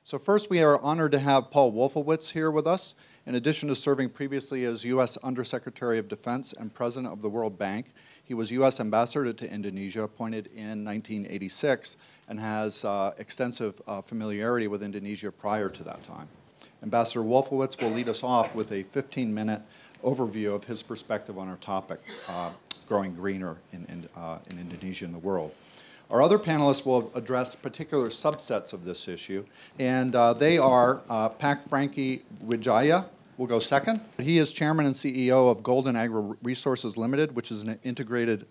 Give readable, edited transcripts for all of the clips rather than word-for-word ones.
So first, we are honored to have Paul Wolfowitz here with us. In addition to serving previously as U.S. Undersecretary of Defense and President of the World Bank, he was U.S. Ambassador to Indonesia, appointed in 1986, and has extensive familiarity with Indonesia prior to that time. Ambassador Wolfowitz will lead us off with a 15-minute overview of his perspective on our topic, growing greener in Indonesia and the world. Our other panelists will address particular subsets of this issue, and they are Pak Frankie Wijaya will go second. He is Chairman and CEO of Golden Agro Resources Limited, which is an integrated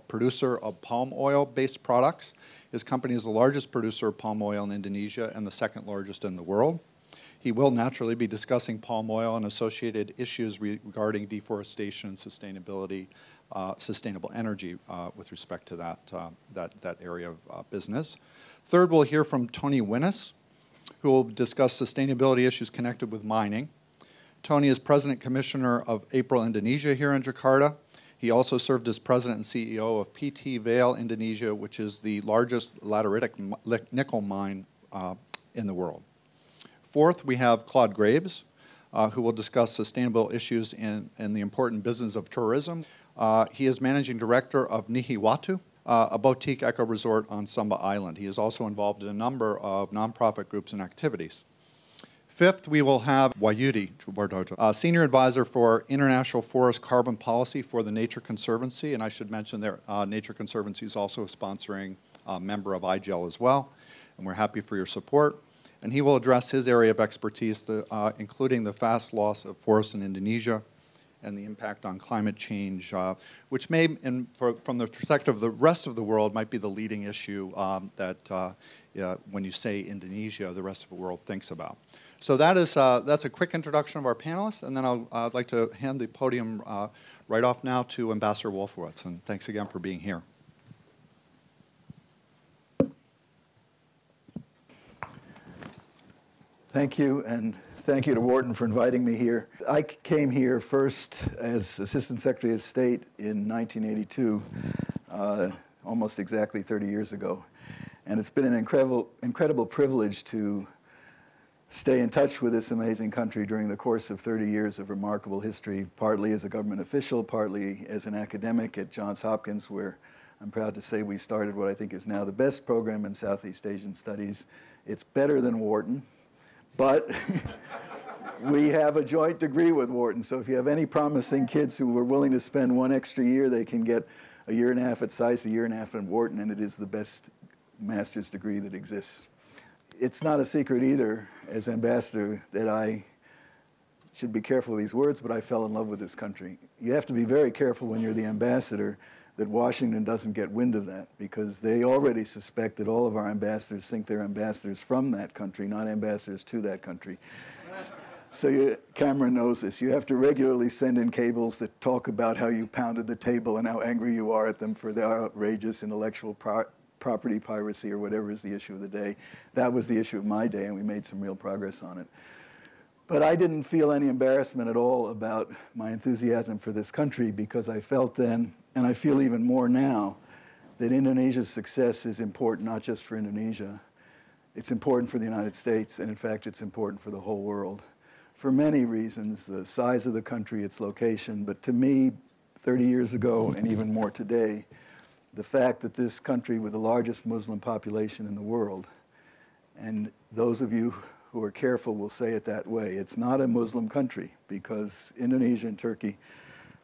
producer of palm oil-based products. His company is the largest producer of palm oil in Indonesia and the second largest in the world. He will naturally be discussing palm oil and associated issues regarding deforestation and sustainability, sustainable energy with respect to that area of business. Third, we'll hear from Tony Winnis, who will discuss sustainability issues connected with mining. Tony is President Commissioner of April Indonesia here in Jakarta. He also served as President and CEO of PT Vale Indonesia, which is the largest lateritic nickel mine in the world. Fourth, we have Claude Graves, who will discuss sustainable issues in the important business of tourism. He is Managing Director of Nihiwatu, a boutique eco-resort on Sumba Island. He is also involved in a number of nonprofit groups and activities. Fifth, we will have Wahjudi, Wardojo, Senior Advisor for International Forest Carbon Policy for the Nature Conservancy, and I should mention that Nature Conservancy is also a sponsoring member of IGEL as well, and we're happy for your support. And he will address his area of expertise, including the fast loss of forests in Indonesia and the impact on climate change, which may, from the perspective of the rest of the world, might be the leading issue that when you say Indonesia, the rest of the world thinks about. So that's a quick introduction of our panelists, and then I'd like to hand the podium right off now to Ambassador Wolfowitz, and thanks again for being here. Thank you, and thank you to Wharton for inviting me here. I came here first as Assistant Secretary of State in 1982, almost exactly 30 years ago. And it's been an incredible privilege to stay in touch with this amazing country during the course of 30 years of remarkable history, partly as a government official, partly as an academic at Johns Hopkins, where I'm proud to say we started what I think is now the best program in Southeast Asian studies. It's better than Wharton. But we have a joint degree with Wharton, so if you have any promising kids who are willing to spend one extra year, they can get a year and a half at SAIS, a year and a half at Wharton, and it is the best master's degree that exists. It's not a secret either, as ambassador, that I should be careful with these words, but I fell in love with this country. You have to be very careful when you're the ambassador that Washington doesn't get wind of that, because they already suspect that all of our ambassadors think they're ambassadors from that country, not ambassadors to that country. So Cameron knows this. You have to regularly send in cables that talk about how you pounded the table and how angry you are at them for their outrageous intellectual property piracy or whatever is the issue of the day. That was the issue of my day, and we made some real progress on it. But I didn't feel any embarrassment at all about my enthusiasm for this country, because I felt then, and I feel even more now, that Indonesia's success is important not just for Indonesia. It's important for the United States, and in fact, it's important for the whole world. For many reasons, the size of the country, its location, but to me, 30 years ago, and even more today, the fact that this country with the largest Muslim population in the world, and those of you who are careful will say it that way, it's not a Muslim country, because Indonesia and Turkey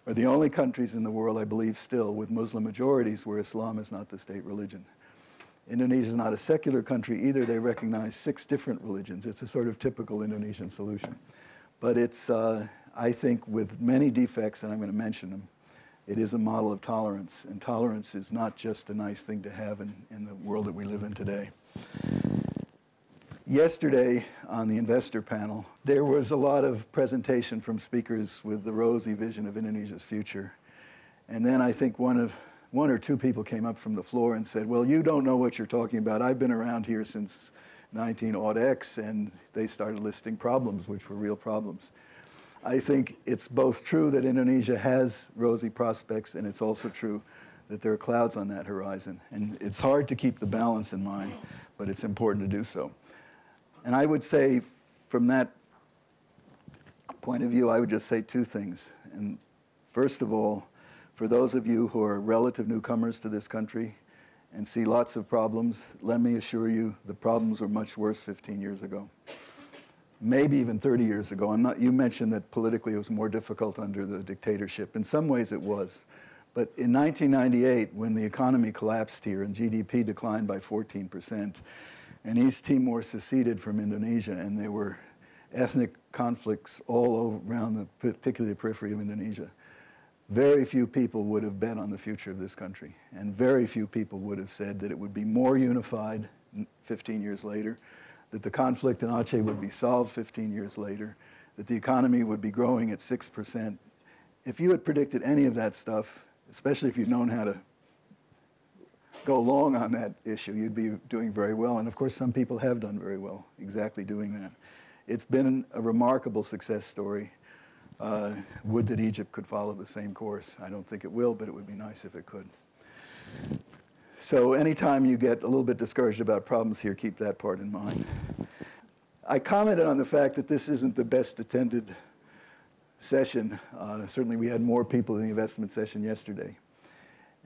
are the only countries in the world, I believe still, with Muslim majorities where Islam is not the state religion. Indonesia is not a secular country either. They recognize 6 different religions. It's a sort of typical Indonesian solution. But it's, I think, with many defects, and I'm going to mention them, it is a model of tolerance. And tolerance is not just a nice thing to have in the world that we live in today. Yesterday, on the investor panel, there was a lot of presentation from speakers with the rosy vision of Indonesia's future. And then I think one or two people came up from the floor and said, well, you don't know what you're talking about. I've been around here since 19-X, and they started listing problems, which were real problems. I think it's both true that Indonesia has rosy prospects, and it's also true that there are clouds on that horizon. And it's hard to keep the balance in mind, but it's important to do so. And I would say, from that point of view, I would just say two things. And first of all, for those of you who are relative newcomers to this country and see lots of problems, let me assure you the problems were much worse 15 years ago. Maybe even 30 years ago. You mentioned that politically it was more difficult under the dictatorship. In some ways it was. But in 1998, when the economy collapsed here and GDP declined by 14%, and East Timor seceded from Indonesia, and there were ethnic conflicts all around, particularly the periphery of Indonesia, very few people would have bet on the future of this country. And very few people would have said that it would be more unified 15 years later, that the conflict in Aceh would be solved 15 years later, that the economy would be growing at 6%. If you had predicted any of that stuff, especially if you'd known how to go long on that issue, you'd be doing very well. And of course, some people have done very well exactly doing that. It's been a remarkable success story. Would that Egypt could follow the same course. I don't think it will, but it would be nice if it could. So anytime you get a little bit discouraged about problems here, keep that part in mind. I commented on the fact that this isn't the best attended session. Certainly we had more people in the investment session yesterday.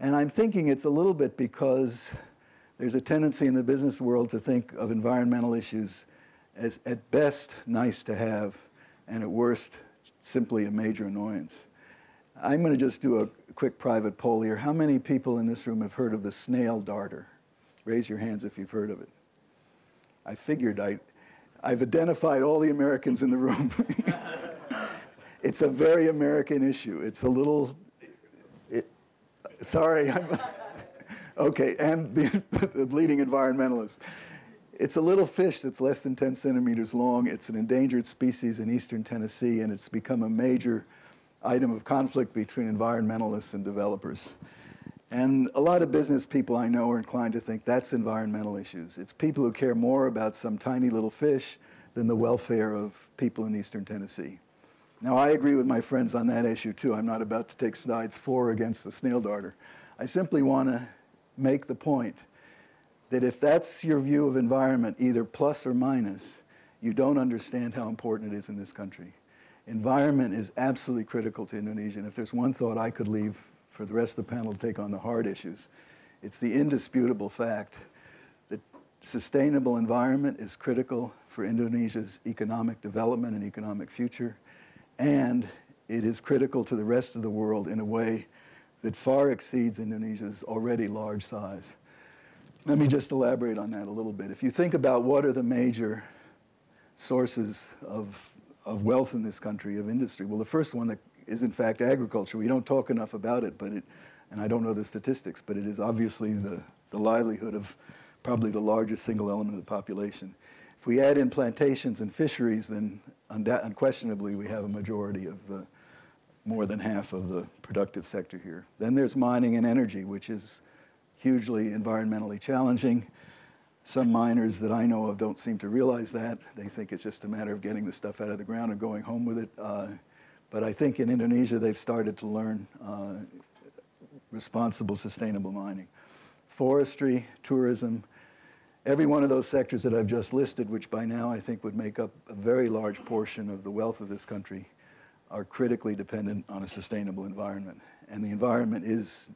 And I'm thinking it's a little bit because there's a tendency in the business world to think of environmental issues as at best nice to have and at worst simply a major annoyance. I'm going to just do a quick private poll here. How many people in this room have heard of the snail darter? Raise your hands if you've heard of it. I figured I've identified all the Americans in the room. It's a very American issue. It's a little, sorry, okay, and the leading environmentalist. It's a little fish that's less than 10 centimeters long. It's an endangered species in eastern Tennessee, and it's become a major item of conflict between environmentalists and developers. And a lot of business people I know are inclined to think that's environmental issues. It's people who care more about some tiny little fish than the welfare of people in eastern Tennessee. Now, I agree with my friends on that issue, too. I'm not about to take sides for or against the snail darter. I simply want to make the point that if that's your view of environment, either plus or minus, you don't understand how important it is in this country. Environment is absolutely critical to Indonesia, and if there's one thought I could leave for the rest of the panel to take on the hard issues, it's the indisputable fact that sustainable environment is critical for Indonesia's economic development and economic future, and it is critical to the rest of the world in a way that far exceeds Indonesia's already large size. Let me just elaborate on that a little bit. If you think about what are the major sources of wealth in this country, of industry, well, the first one that is, in fact, agriculture. We don't talk enough about it, but and I don't know the statistics, but it is obviously the livelihood of probably the largest single element of the population. If we add in plantations and fisheries, then unquestionably we have a majority of the, more than half of the productive sector here. Then there's mining and energy, which is hugely environmentally challenging. Some miners that I know of don't seem to realize that. They think it's just a matter of getting the stuff out of the ground and going home with it. But I think in Indonesia they've started to learn responsible, sustainable mining. Forestry, tourism, every one of those sectors that I've just listed, which by now I think would make up a very large portion of the wealth of this country, are critically dependent on a sustainable environment. And the environment is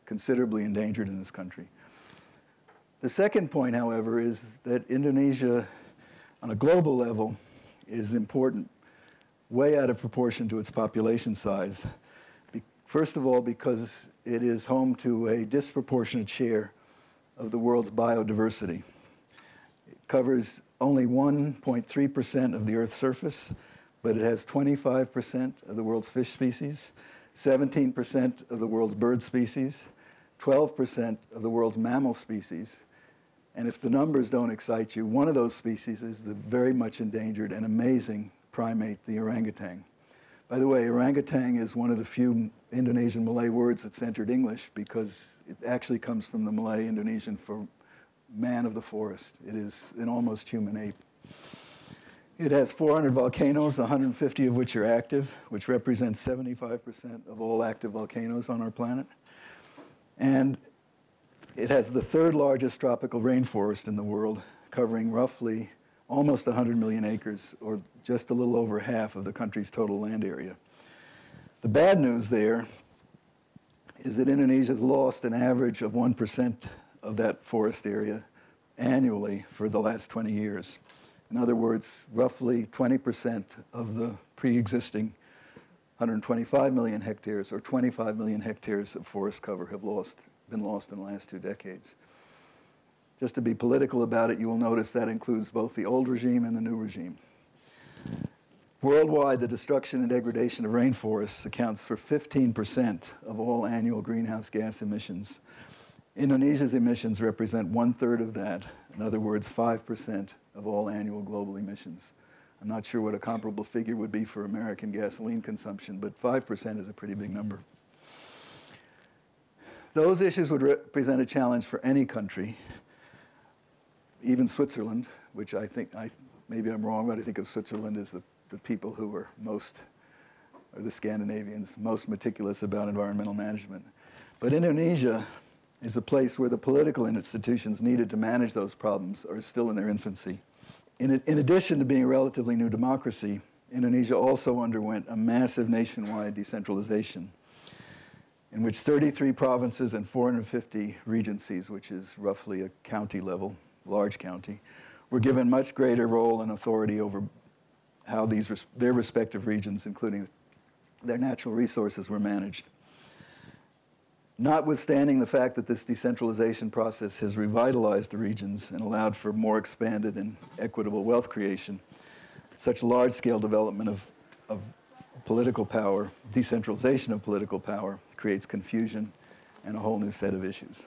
considerably endangered in this country. The second point, however, is that Indonesia, on a global level, is important, way out of proportion to its population size. First of all, because it is home to a disproportionate share of the world's biodiversity. It covers only 1.3% of the Earth's surface, but it has 25% of the world's fish species, 17% of the world's bird species, 12% of the world's mammal species. And if the numbers don't excite you, one of those species is the very much endangered and amazing primate, the orangutan. By the way, orangutan is one of the few Indonesian Malay words that's entered English because it actually comes from the Malay Indonesian for man of the forest. It is an almost human ape. It has 400 volcanoes, 150 of which are active, which represents 75% of all active volcanoes on our planet. And it has the third largest tropical rainforest in the world, covering roughly almost 100 million acres, or just a little over half of the country's total land area. The bad news there is that Indonesia's lost an average of 1% of that forest area annually for the last 20 years. In other words, roughly 20% of the pre-existing 125 million hectares or 25 million hectares of forest cover have been lost in the last 2 decades. Just to be political about it, you will notice that includes both the old regime and the new regime. Worldwide, the destruction and degradation of rainforests accounts for 15% of all annual greenhouse gas emissions. Indonesia's emissions represent 1/3 of that. In other words, 5% of all annual global emissions. I'm not sure what a comparable figure would be for American gasoline consumption, but 5% is a pretty big number. Those issues would represent a challenge for any country, even Switzerland, which I think, maybe I'm wrong, but I think of Switzerland as the people who are the Scandinavians, most meticulous about environmental management. But Indonesia is a place where the political institutions needed to manage those problems are still in their infancy. In addition to being a relatively new democracy, Indonesia also underwent a massive nationwide decentralization in which 33 provinces and 450 regencies, which is roughly a county level, large county, were given much greater role and authority over how their respective regions, including their natural resources, were managed. Notwithstanding the fact that this decentralization process has revitalized the regions and allowed for more expanded and equitable wealth creation, such large-scale development of political power, decentralization of political power, creates confusion and a whole new set of issues.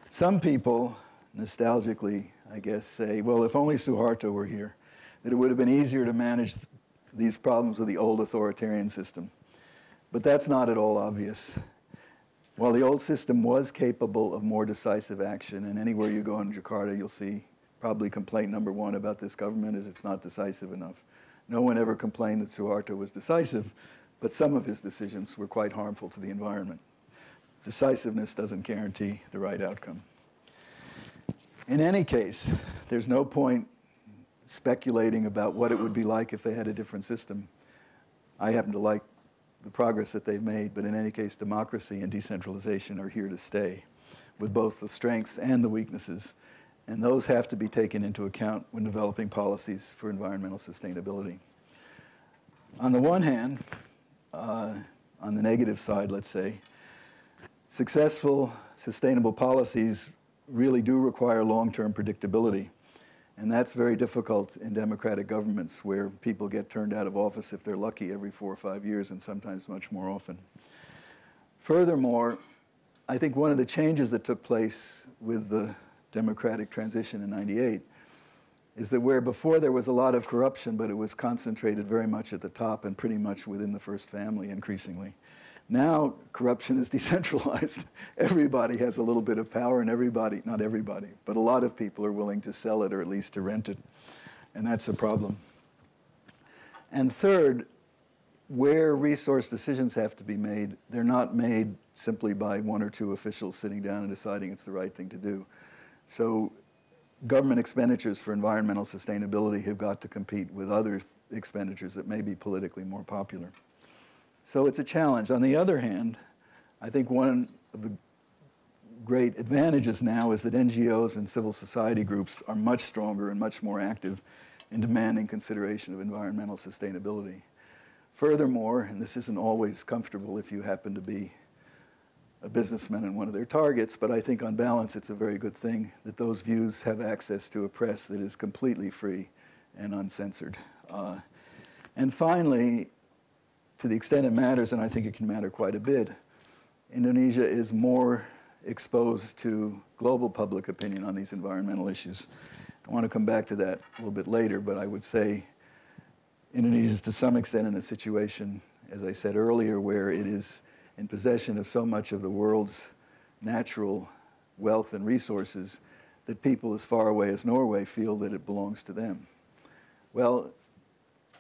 Some people, nostalgically, I guess, say, well, if only Suharto were here, that it would have been easier to manage these problems with the old authoritarian system. But that's not at all obvious. While the old system was capable of more decisive action, and anywhere you go in Jakarta, you'll see probably complaint number one about this government is it's not decisive enough. No one ever complained that Suharto was decisive, but some of his decisions were quite harmful to the environment. Decisiveness doesn't guarantee the right outcome. In any case, there's no point speculating about what it would be like if they had a different system. I happen to like the progress that they've made, but in any case, democracy and decentralization are here to stay, with both the strengths and the weaknesses, and those have to be taken into account when developing policies for environmental sustainability. On the one hand, on the negative side, let's say, successful, sustainable policies really do require long-term predictability. And that's very difficult in democratic governments where people get turned out of office, if they're lucky, every 4 or 5 years, and sometimes much more often. Furthermore, I think one of the changes that took place with the democratic transition in '98 is that where before there was a lot of corruption, but it was concentrated very much at the top and pretty much within the first family increasingly. Now, corruption is decentralized. Everybody has a little bit of power, and everybody, not everybody, but a lot of people are willing to sell it or at least to rent it, and that's a problem. And third, where resource decisions have to be made, they're not made simply by 1 or 2 officials sitting down and deciding it's the right thing to do. So government expenditures for environmental sustainability have got to compete with other expenditures that may be politically more popular. So it's a challenge. On the other hand, I think one of the great advantages now is that NGOs and civil society groups are much stronger and much more active in demanding consideration of environmental sustainability. Furthermore, and this isn't always comfortable if you happen to be a businessman and one of their targets, but I think on balance it's a very good thing that those views have access to a press that is completely free and uncensored. And finally, to the extent it matters, and I think it can matter quite a bit, Indonesia is more exposed to global public opinion on these environmental issues. I want to come back to that a little bit later, but I would say Indonesia is to some extent in a situation, as I said earlier, where it is in possession of so much of the world's natural wealth and resources that people as far away as Norway feel that it belongs to them. Well,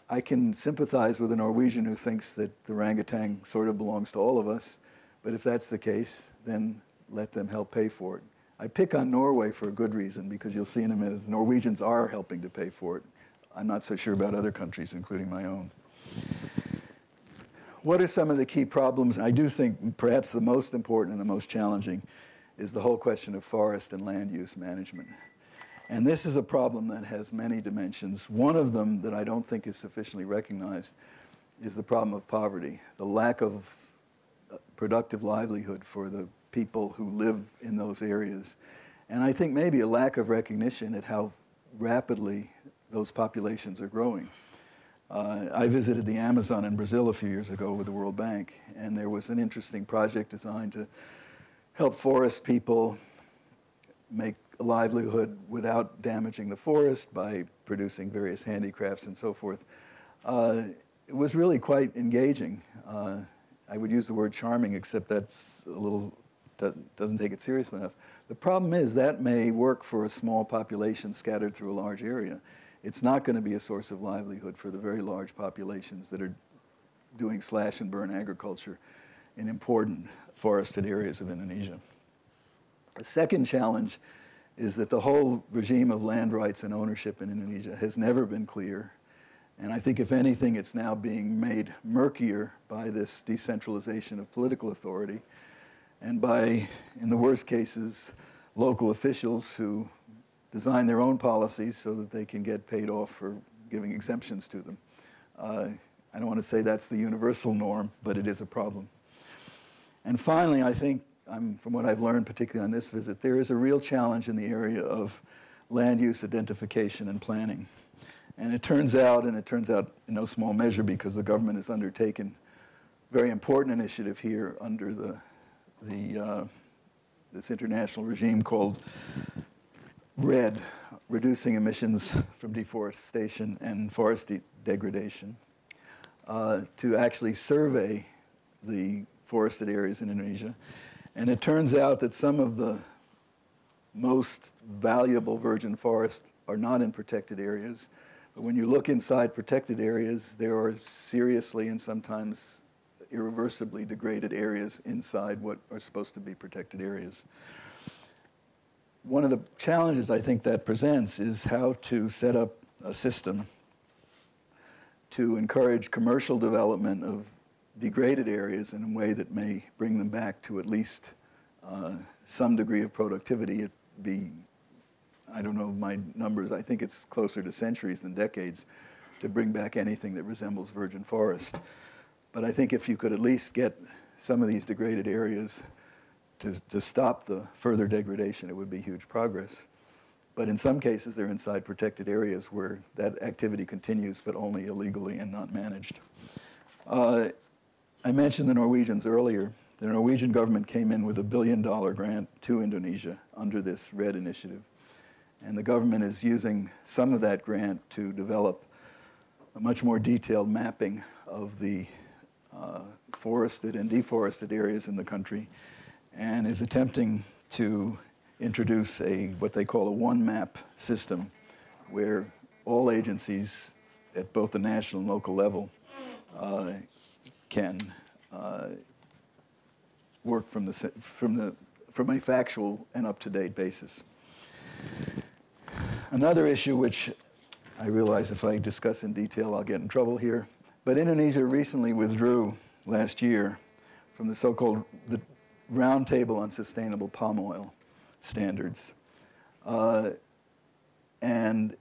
I can sympathize with a Norwegian who thinks that the orangutan sort of belongs to all of us, but if that's the case, then let them help pay for it. I pick on Norway for a good reason, because you'll see in a minute the Norwegians are helping to pay for it. I'm not so sure about other countries, including my own. What are some of the key problems? I do think perhaps the most important and the most challenging is the whole question of forest and land use management. And this is a problem that has many dimensions. One of them that I don't think is sufficiently recognized is the problem of poverty, the lack of productive livelihood for the people who live in those areas. And I think maybe a lack of recognition at how rapidly those populations are growing. I visited the Amazon in Brazil a few years ago with the World Bank, and there was an interesting project designed to help forest people make a livelihood without damaging the forest by producing various handicrafts and so forth. It was really quite engaging. I would use the word charming, except that's a little, doesn't take it seriously enough. The problem is that may work for a small population scattered through a large area. It's not going to be a source of livelihood for the very large populations that are doing slash and burn agriculture in important forested areas of Indonesia. The second challenge is that the whole regime of land rights and ownership in Indonesia has never been clear. And I think, if anything, it's now being made murkier by this decentralization of political authority and by, in the worst cases, local officials who design their own policies so that they can get paid off for giving exemptions to them. I don't want to say that's the universal norm, but it is a problem. And finally, I think, from what I've learned, particularly on this visit, there is a real challenge in the area of land use identification and planning. And it turns out in no small measure because the government has undertaken a very important initiative here under this international regime called RED, Reducing Emissions from Deforestation and Forest Degradation, to actually survey the forested areas in Indonesia. And it turns out that some of the most valuable virgin forests are not in protected areas. But when you look inside protected areas, there are seriously and sometimes irreversibly degraded areas inside what are supposed to be protected areas. One of the challenges I think that presents is how to set up a system to encourage commercial development of degraded areas in a way that may bring them back to at least some degree of productivity. It'd be, I don't know my numbers, I think it's closer to centuries than decades to bring back anything that resembles virgin forest. But I think if you could at least get some of these degraded areas to stop the further degradation, it would be huge progress. But in some cases, they're inside protected areas where that activity continues, but only illegally and not managed. I mentioned the Norwegians earlier. The Norwegian government came in with $1 billion grant to Indonesia under this RED initiative. And the government is using some of that grant to develop a much more detailed mapping of the forested and deforested areas in the country, and is attempting to introduce what they call a one map system, where all agencies at both the national and local level can work from a factual and up-to-date basis. Another issue which I realize if I discuss in detail I'll get in trouble here, but Indonesia recently withdrew last year from the so-called the Roundtable on Sustainable Palm Oil standards. And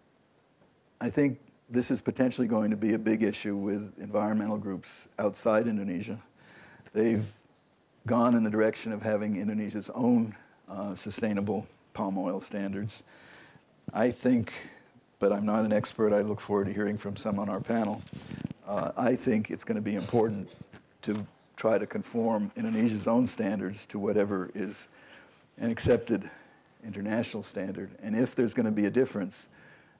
I think this is potentially going to be a big issue with environmental groups outside Indonesia. They've gone in the direction of having Indonesia's own sustainable palm oil standards. I think, but I'm not an expert, I look forward to hearing from some on our panel, I think it's going to be important to try to conform Indonesia's own standards to whatever is an accepted international standard. And if there's going to be a difference,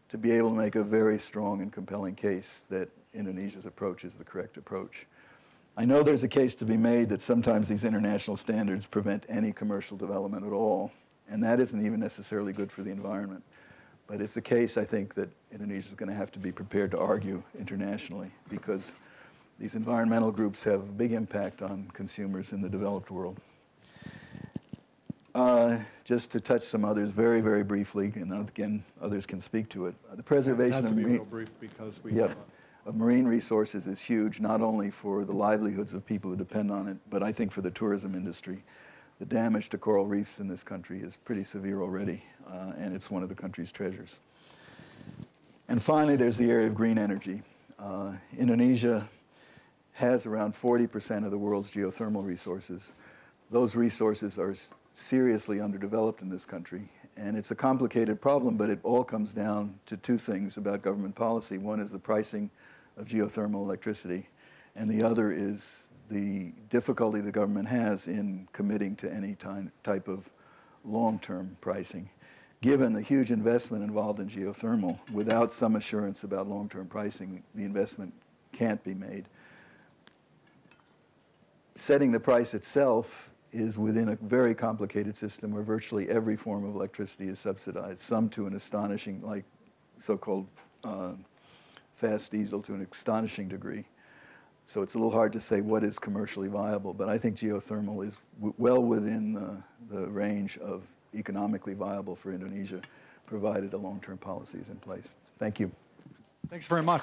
to be able to make a very strong and compelling case that Indonesia's approach is the correct approach. I know there's a case to be made that sometimes these international standards prevent any commercial development at all, and that isn't even necessarily good for the environment. But it's a case, I think, that Indonesia is going to have to be prepared to argue internationally, because these environmental groups have a big impact on consumers in the developed world. Just to touch some others very, very briefly, and again, others can speak to it. The preservation of real brief because we of marine resources is huge, not only for the livelihoods of people who depend on it, but I think for the tourism industry. The damage to coral reefs in this country is pretty severe already, and it's one of the country's treasures. And finally, there's the area of green energy. Indonesia has around 40% of the world's geothermal resources. Those resources are seriously underdeveloped in this country. And it's a complicated problem, but it all comes down to two things about government policy. One is the pricing of geothermal electricity, and the other is the difficulty the government has in committing to any type of long-term pricing. Given the huge investment involved in geothermal, without some assurance about long-term pricing, the investment can't be made. Setting the price itself is within a very complicated system where virtually every form of electricity is subsidized, some to an astonishing, like so-called fast diesel to an astonishing degree. So it's a little hard to say what is commercially viable, but I think geothermal is well within the range of economically viable for Indonesia, provided a long-term policy is in place. Thank you. Thanks very much.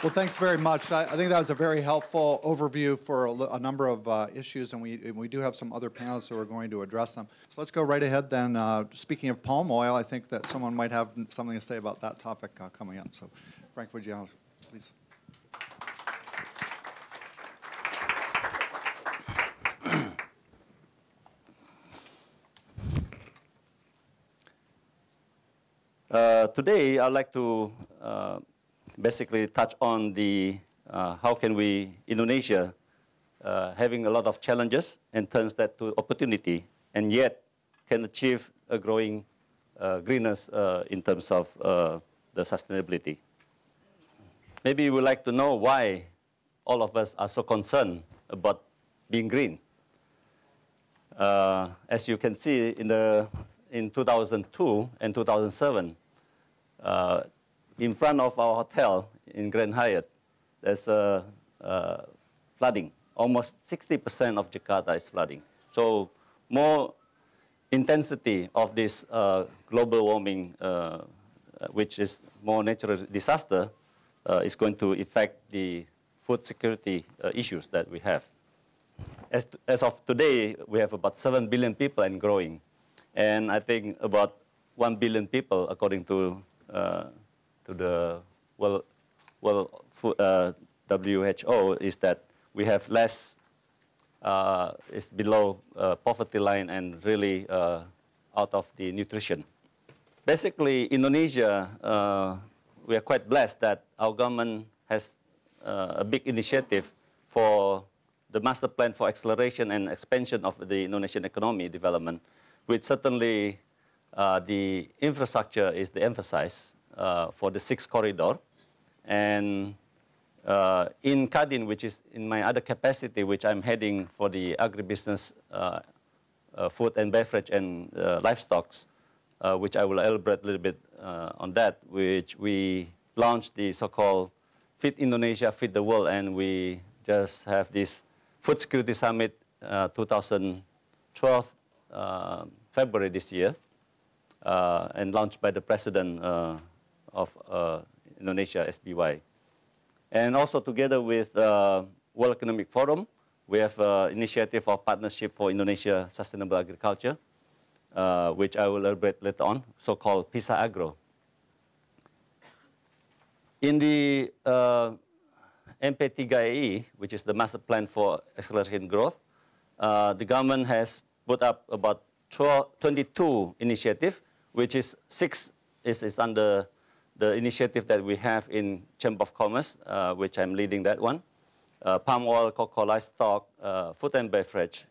Well, thanks very much. I think that was a very helpful overview for a number of issues, and we do have some other panelists who are going to address them. So let's go right ahead then. Speaking of palm oil, I think that someone might have something to say about that topic coming up. So, Frank, would you please? Today, I'd like to basically touch on the how can we, Indonesia, having a lot of challenges and turns that to opportunity, and yet can achieve a growing greenness in terms of the sustainability. Maybe you would like to know why all of us are so concerned about being green. As you can see in 2002 and 2007, in front of our hotel in Grand Hyatt, there's flooding. Almost 60% of Jakarta is flooding. So more intensity of this global warming, which is more natural disaster, is going to affect the food security issues that we have. As of today, we have about 7 billion people and growing. And I think about 1 billion people, according to the WHO, is that we have less, is below poverty line and really out of the nutrition. Basically, Indonesia, we are quite blessed that our government has a big initiative for the master plan for acceleration and expansion of the Indonesian economy development, which certainly the infrastructure is the emphasis for the 6th corridor. And in Kadin, which is in my other capacity, which I'm heading for the agribusiness, food and beverage and livestock, which I will elaborate a little bit on that, which we launched the so-called Feed Indonesia, Feed the World, and we just have this Food Security Summit 2012, February this year, and launched by the President of Indonesia, SBY. And also together with World Economic Forum, we have initiative of partnership for Indonesia Sustainable Agriculture, which I will elaborate later on, so-called PISA Agro. In the MP3E, which is the Master Plan for Accelerating Growth, the government has put up about 22 initiatives, which is 6 is under the initiative that we have in Chamber of Commerce, which I'm leading that one. Palm oil, cocoa, livestock, food and beverage,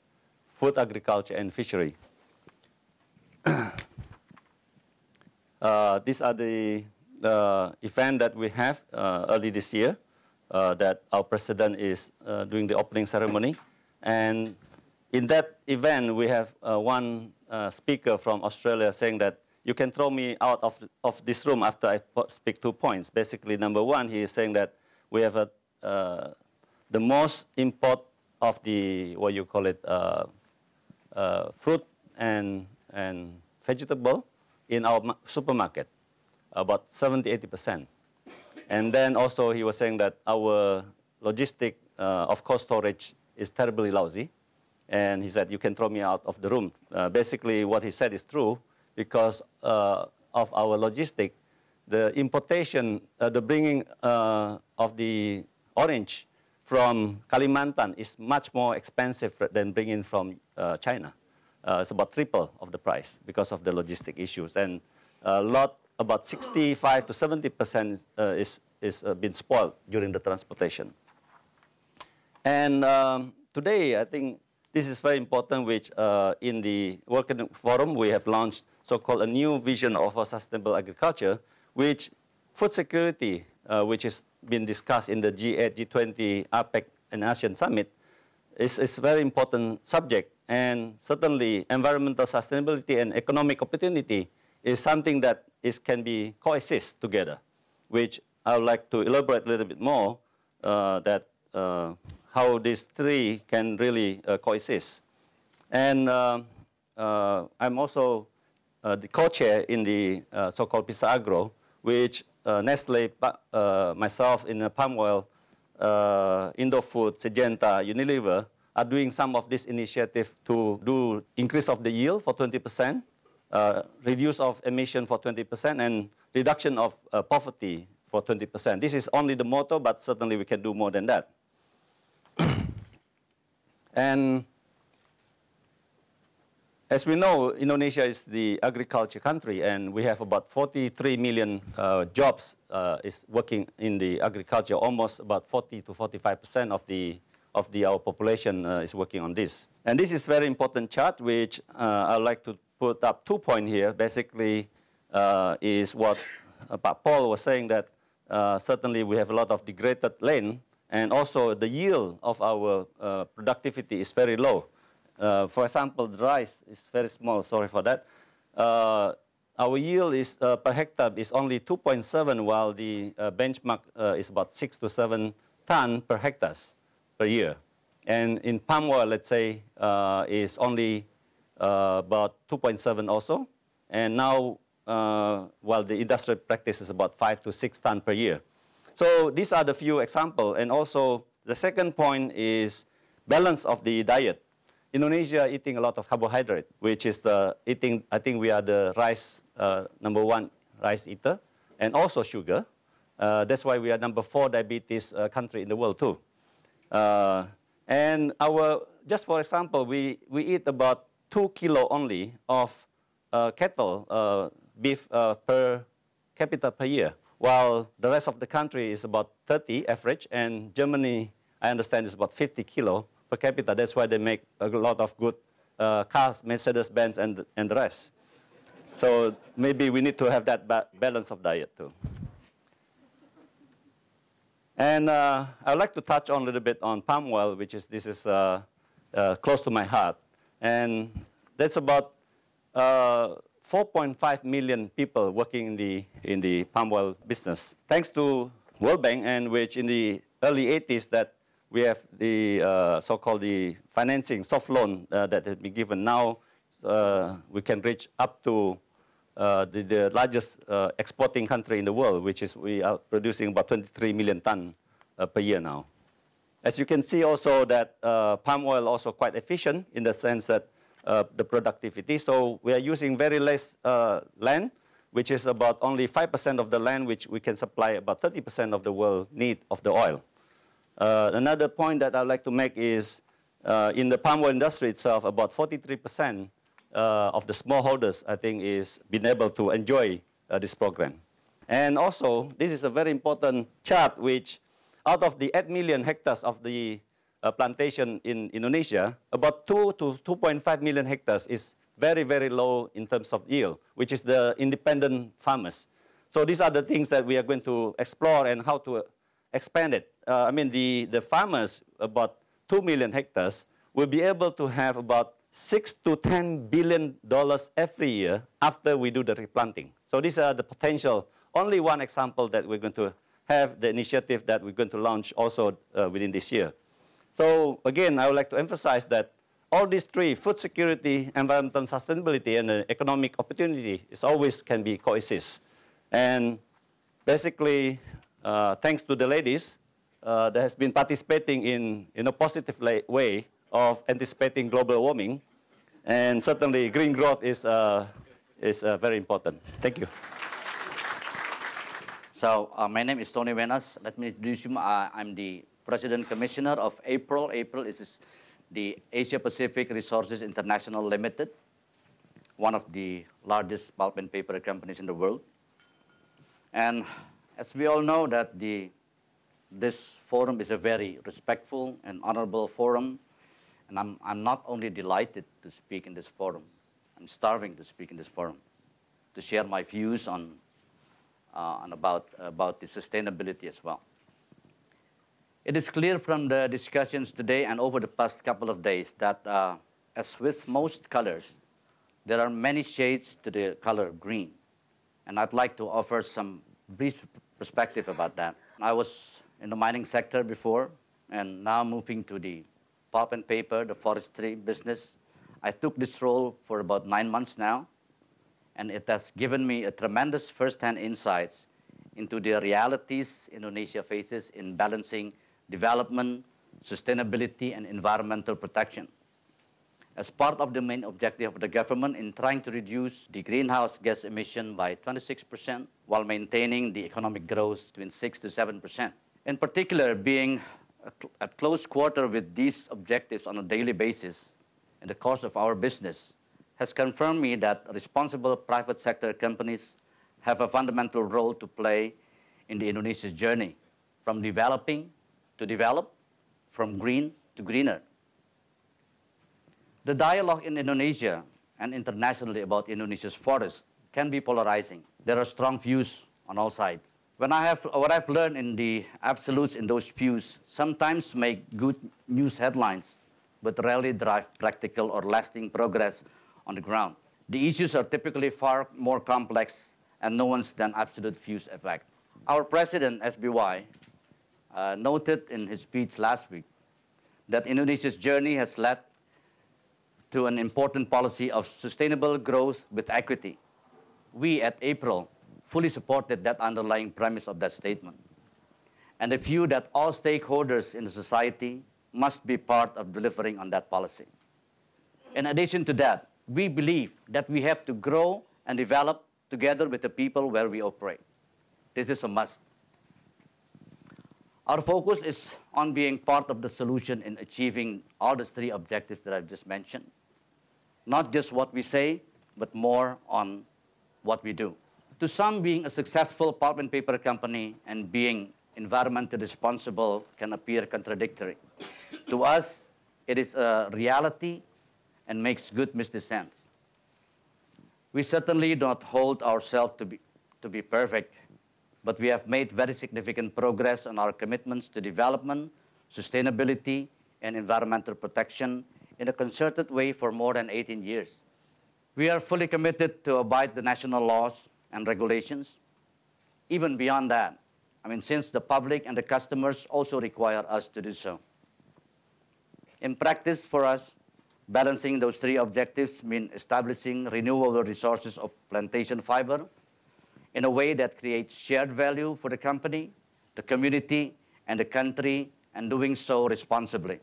food agriculture, and fishery. These are the event that we have early this year, that our president is doing the opening ceremony. And in that event, we have one speaker from Australia saying that you can throw me out of this room after I speak 2 points. Basically, number one, he is saying that we have the most import of the, what you call it, fruit and vegetable in our supermarket, about 70–80%. And then also he was saying that our logistic of cold storage is terribly lousy. And he said, you can throw me out of the room. Basically, what he said is true because of our logistic. The importation, the bringing of the orange from Kalimantan is much more expensive than bringing from China. It's about triple of the price because of the logistic issues. And about 65 to 70% is been spoiled during the transportation. And today, I think this is very important, which in the Wharton Forum, we have launched so-called a new vision of a sustainable agriculture, which food security, which has been discussed in the G8, G20, APEC, and ASEAN Summit, is a very important subject. And certainly, environmental sustainability and economic opportunity is something that can be coexist together, which I would like to elaborate a little bit more, how these three can really coexist. And I'm also the co-chair in the so-called PISA Agro, which Nestle, myself in palm oil, Indofood, Syngenta, Unilever are doing some of this initiative to do increase of the yield for 20%, reduce of emission for 20%, and reduction of poverty for 20%. This is only the motto, but certainly we can do more than that. And as we know, Indonesia is the agriculture country, and we have about 43 million jobs is working in the agriculture. Almost about 40 to 45% of our population is working on this. And this is very important chart, which I'd like to put up 2 points here. Basically, is what Paul was saying, that certainly we have a lot of degraded land, and also the yield of our productivity is very low. For example, the rice is very small, sorry for that. Our yield is per hectare is only 2.7, while the benchmark is about 6 to 7 tons per hectares per year. And in palm oil, let's say, is only about 2.7 also. And now, while the industrial practice is about 5 to 6 tons per year. So these are the few examples. And also, the second point is balance of the diet. Indonesia eating a lot of carbohydrate, which is the eating, I think we are the rice, #1 rice eater, and also sugar. That's why we are #4 diabetes country in the world too. And just for example, we eat about 2 kilo only of cattle, beef per capita per year, while the rest of the country is about 30 average, and Germany, I understand, is about 50 kilo per capita. That's why they make a lot of good cars, Mercedes-Benz, and the rest. So maybe we need to have that balance of diet too. And I'd like to touch on a little bit on palm oil, which is close to my heart. And that's about 4.5 million people working in the palm oil business. Thanks to World Bank, and which in the early 80s that we have the so-called the financing, soft loan that has been given. Now we can reach up to the largest exporting country in the world, which is we are producing about 23 million tons per year now. As you can see also that palm oil also quite efficient in the sense that the productivity. So we are using very less land, which is about only 5% of the land, which we can supply about 30% of the world need of the oil. Another point that I'd like to make is in the palm oil industry itself, about 43% of the smallholders, I think, is been able to enjoy this program. And also, this is a very important chart, which out of the 8 million hectares of the plantation in Indonesia, about 2 to 2.5 million hectares is very, very low in terms of yield, which is the independent farmers. So these are the things that we are going to explore and how to expand it. I mean, the farmers, about 2 million hectares, will be able to have about $6 to $10 billion every year after we do the replanting. So these are the potential. Only one example that we're going to have, the initiative that we're going to launch also within this year. So again, I would like to emphasize that all these three, food security, environmental sustainability, and economic opportunity, is always can be coexist. And basically, thanks to the ladies that has been participating in a positive way of anticipating global warming, and certainly green growth is very important. Thank you. So my name is Tony Venas. Let me introduce you. I'm the President Commissioner of APRIL. APRIL is the Asia Pacific Resources International Limited, one of the largest pulp and paper companies in the world. And as we all know that this forum is a very respectful and honorable forum, and I'm not only delighted to speak in this forum, I'm starving to speak in this forum, to share my views on about the sustainability as well. It is clear from the discussions today and over the past couple of days that as with most colors, there are many shades to the color green. And I'd like to offer some brief perspective about that. I was in the mining sector before, and now moving to the pulp and paper, the forestry business. I took this role for about 9 months now, and it has given me a tremendous first-hand insights into the realities Indonesia faces in balancing development, sustainability, and environmental protection. As part of the main objective of the government in trying to reduce the greenhouse gas emission by 26% while maintaining the economic growth between 6 to 7%. In particular, being at close quarter with these objectives on a daily basis in the course of our business has confirmed me that responsible private sector companies have a fundamental role to play in the Indonesia's journey from developing to develop, from green to greener. The dialogue in Indonesia and internationally about Indonesia's forests can be polarizing. There are strong views on all sides. What I've learned in the absolutes in those views sometimes make good news headlines, but rarely drive practical or lasting progress on the ground. The issues are typically far more complex and nuanced than absolute views affect. Our president, SBY, noted in his speech last week that Indonesia's journey has led to an important policy of sustainable growth with equity. We at APRIL fully supported that underlying premise of that statement, and the view that all stakeholders in the society must be part of delivering on that policy. In addition to that, we believe that we have to grow and develop together with the people where we operate. This is a must. Our focus is on being part of the solution in achieving all the three objectives that I've just mentioned. Not just what we say, but more on what we do. To some, being a successful pulp and paper company and being environmentally responsible can appear contradictory. To us, it is a reality and makes good business sense. We certainly don't hold ourselves to be perfect, but we have made very significant progress on our commitments to development, sustainability, and environmental protection in a concerted way for more than 18 years. We are fully committed to abide the national laws and regulations. Even beyond that, since the public and the customers also require us to do so. In practice, for us, balancing those three objectives means establishing renewable resources of plantation fiber in a way that creates shared value for the company, the community, and the country, and doing so responsibly.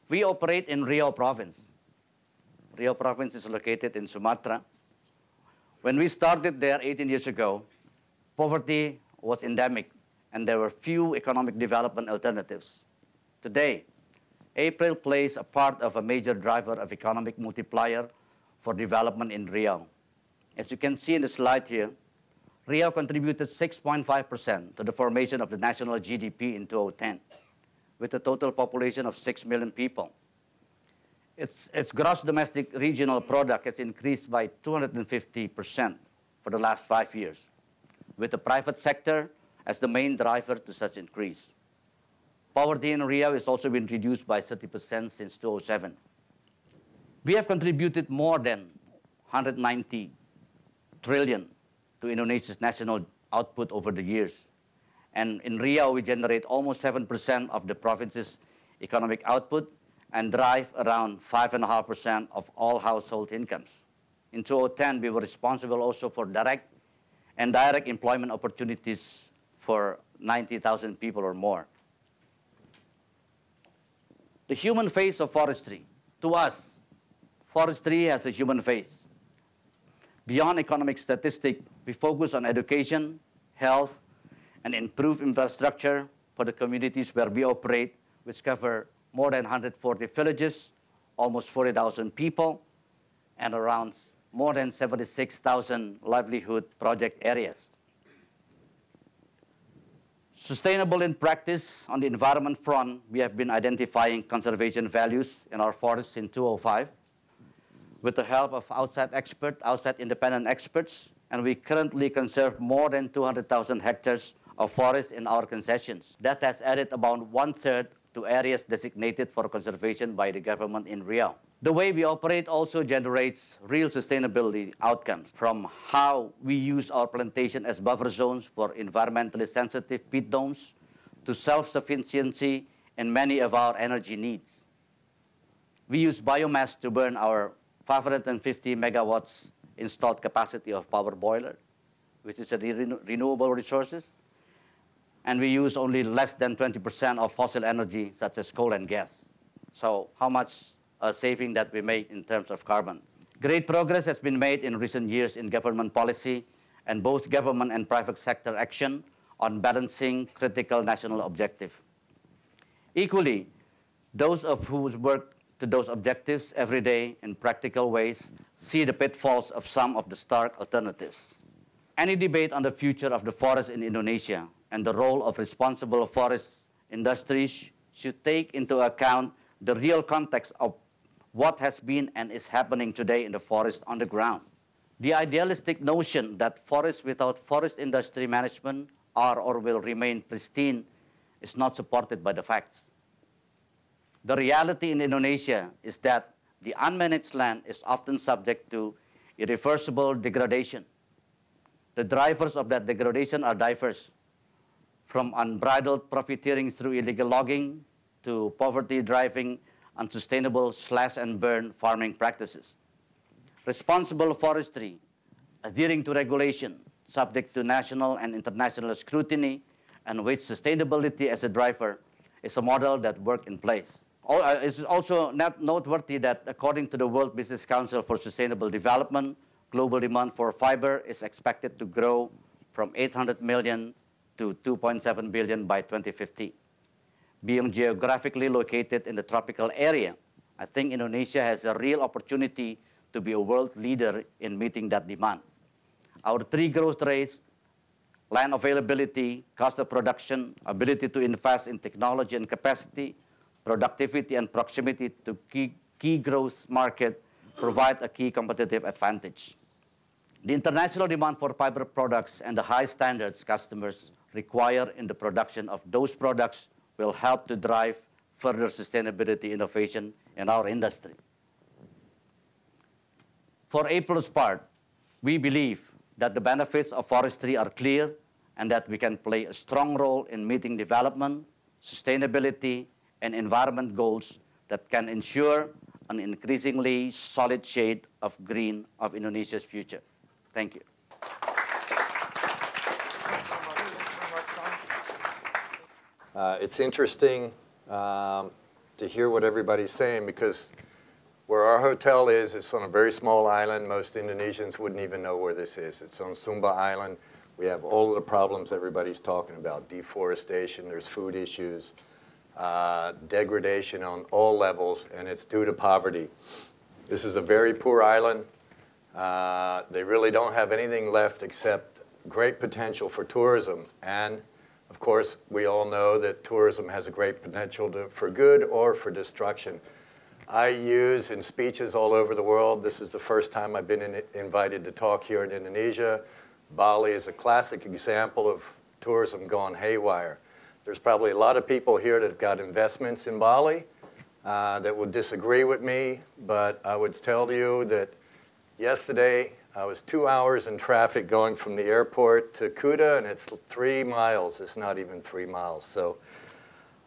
We operate in Riau province. Riau province is located in Sumatra. When we started there 18 years ago, poverty was endemic, and there were few economic development alternatives. Today, APRIL plays a part of a major driver of economic multiplier for development in Riau. As you can see in the slide here, Riau contributed 6.5% to the formation of the national GDP in 2010, with a total population of 6 million people. Its gross domestic regional product has increased by 250% for the last 5 years, with the private sector as the main driver to such increase. Poverty in Riau has also been reduced by 30% since 2007. We have contributed more than 190 trillion to Indonesia's national output over the years. And in Riau, we generate almost 7% of the province's economic output and drive around 5.5% of all household incomes. In 2010, we were responsible also for direct and direct employment opportunities for 90,000 people or more. The human face of forestry. To us, forestry has a human face. Beyond economic statistics, we focus on education, health, and improved infrastructure for the communities where we operate, which cover more than 140 villages, almost 40,000 people, and around more than 76,000 livelihood project areas. Sustainable in practice, on the environment front, we have been identifying conservation values in our forests in 2005 with the help of outside independent experts, and we currently conserve more than 200,000 hectares of forest in our concessions. That has added about 1/3 to areas designated for conservation by the government in Rio. The way we operate also generates real sustainability outcomes, from how we use our plantation as buffer zones for environmentally sensitive peat domes to self-sufficiency in many of our energy needs. We use biomass to burn our 550 megawatts installed capacity of power boiler, which is a renewable resources, and we use only less than 20% of fossil energy, such as coal and gas. So how much saving that we make in terms of carbon. Great progress has been made in recent years in government policy and both government and private sector action on balancing critical national objectives. Equally, those of who work to those objectives every day in practical ways see the pitfalls of some of the stark alternatives. Any debate on the future of the forest in Indonesia and the role of responsible forest industries should take into account the real context of what has been and is happening today in the forest on the ground. The idealistic notion that forests without forest industry management are or will remain pristine is not supported by the facts. The reality in Indonesia is that the unmanaged land is often subject to irreversible degradation. The drivers of that degradation are diverse, from unbridled profiteering through illegal logging to poverty driving unsustainable slash-and-burn farming practices. Responsible forestry, adhering to regulation, subject to national and international scrutiny, and with sustainability as a driver, is a model that works in place. It's also noteworthy that according to the World Business Council for Sustainable Development, global demand for fiber is expected to grow from 800 million to 2.7 billion by 2050. Being geographically located in the tropical area, I think Indonesia has a real opportunity to be a world leader in meeting that demand. Our three growth rates, land availability, cost of production, ability to invest in technology and capacity, productivity and proximity to key growth market provide a key competitive advantage. The international demand for fiber products and the high standards customers require in the production of those products will help to drive further sustainability innovation in our industry. For April's part, we believe that the benefits of forestry are clear and that we can play a strong role in meeting development, sustainability, and environment goals that can ensure an increasingly solid shade of green of Indonesia's future. Thank you. It's interesting to hear what everybody's saying, because where our hotel is, it's on a very small island. Most Indonesians wouldn't even know where this is. It's on Sumba Island. We have all of the problems everybody's talking about: deforestation, there's food issues, degradation on all levels, and it's due to poverty. This is a very poor island. They really don't have anything left except great potential for tourism. And of course, we all know that tourism has a great potential for good or for destruction. I use in speeches all over the world, this is the first time I've been invited to talk here in Indonesia. Bali is a classic example of tourism gone haywire. There's probably a lot of people here that have got investments in Bali that would disagree with me, but I would tell you that yesterday I was 2 hours in traffic going from the airport to Kuta, and it's 3 miles. It's not even 3 miles. So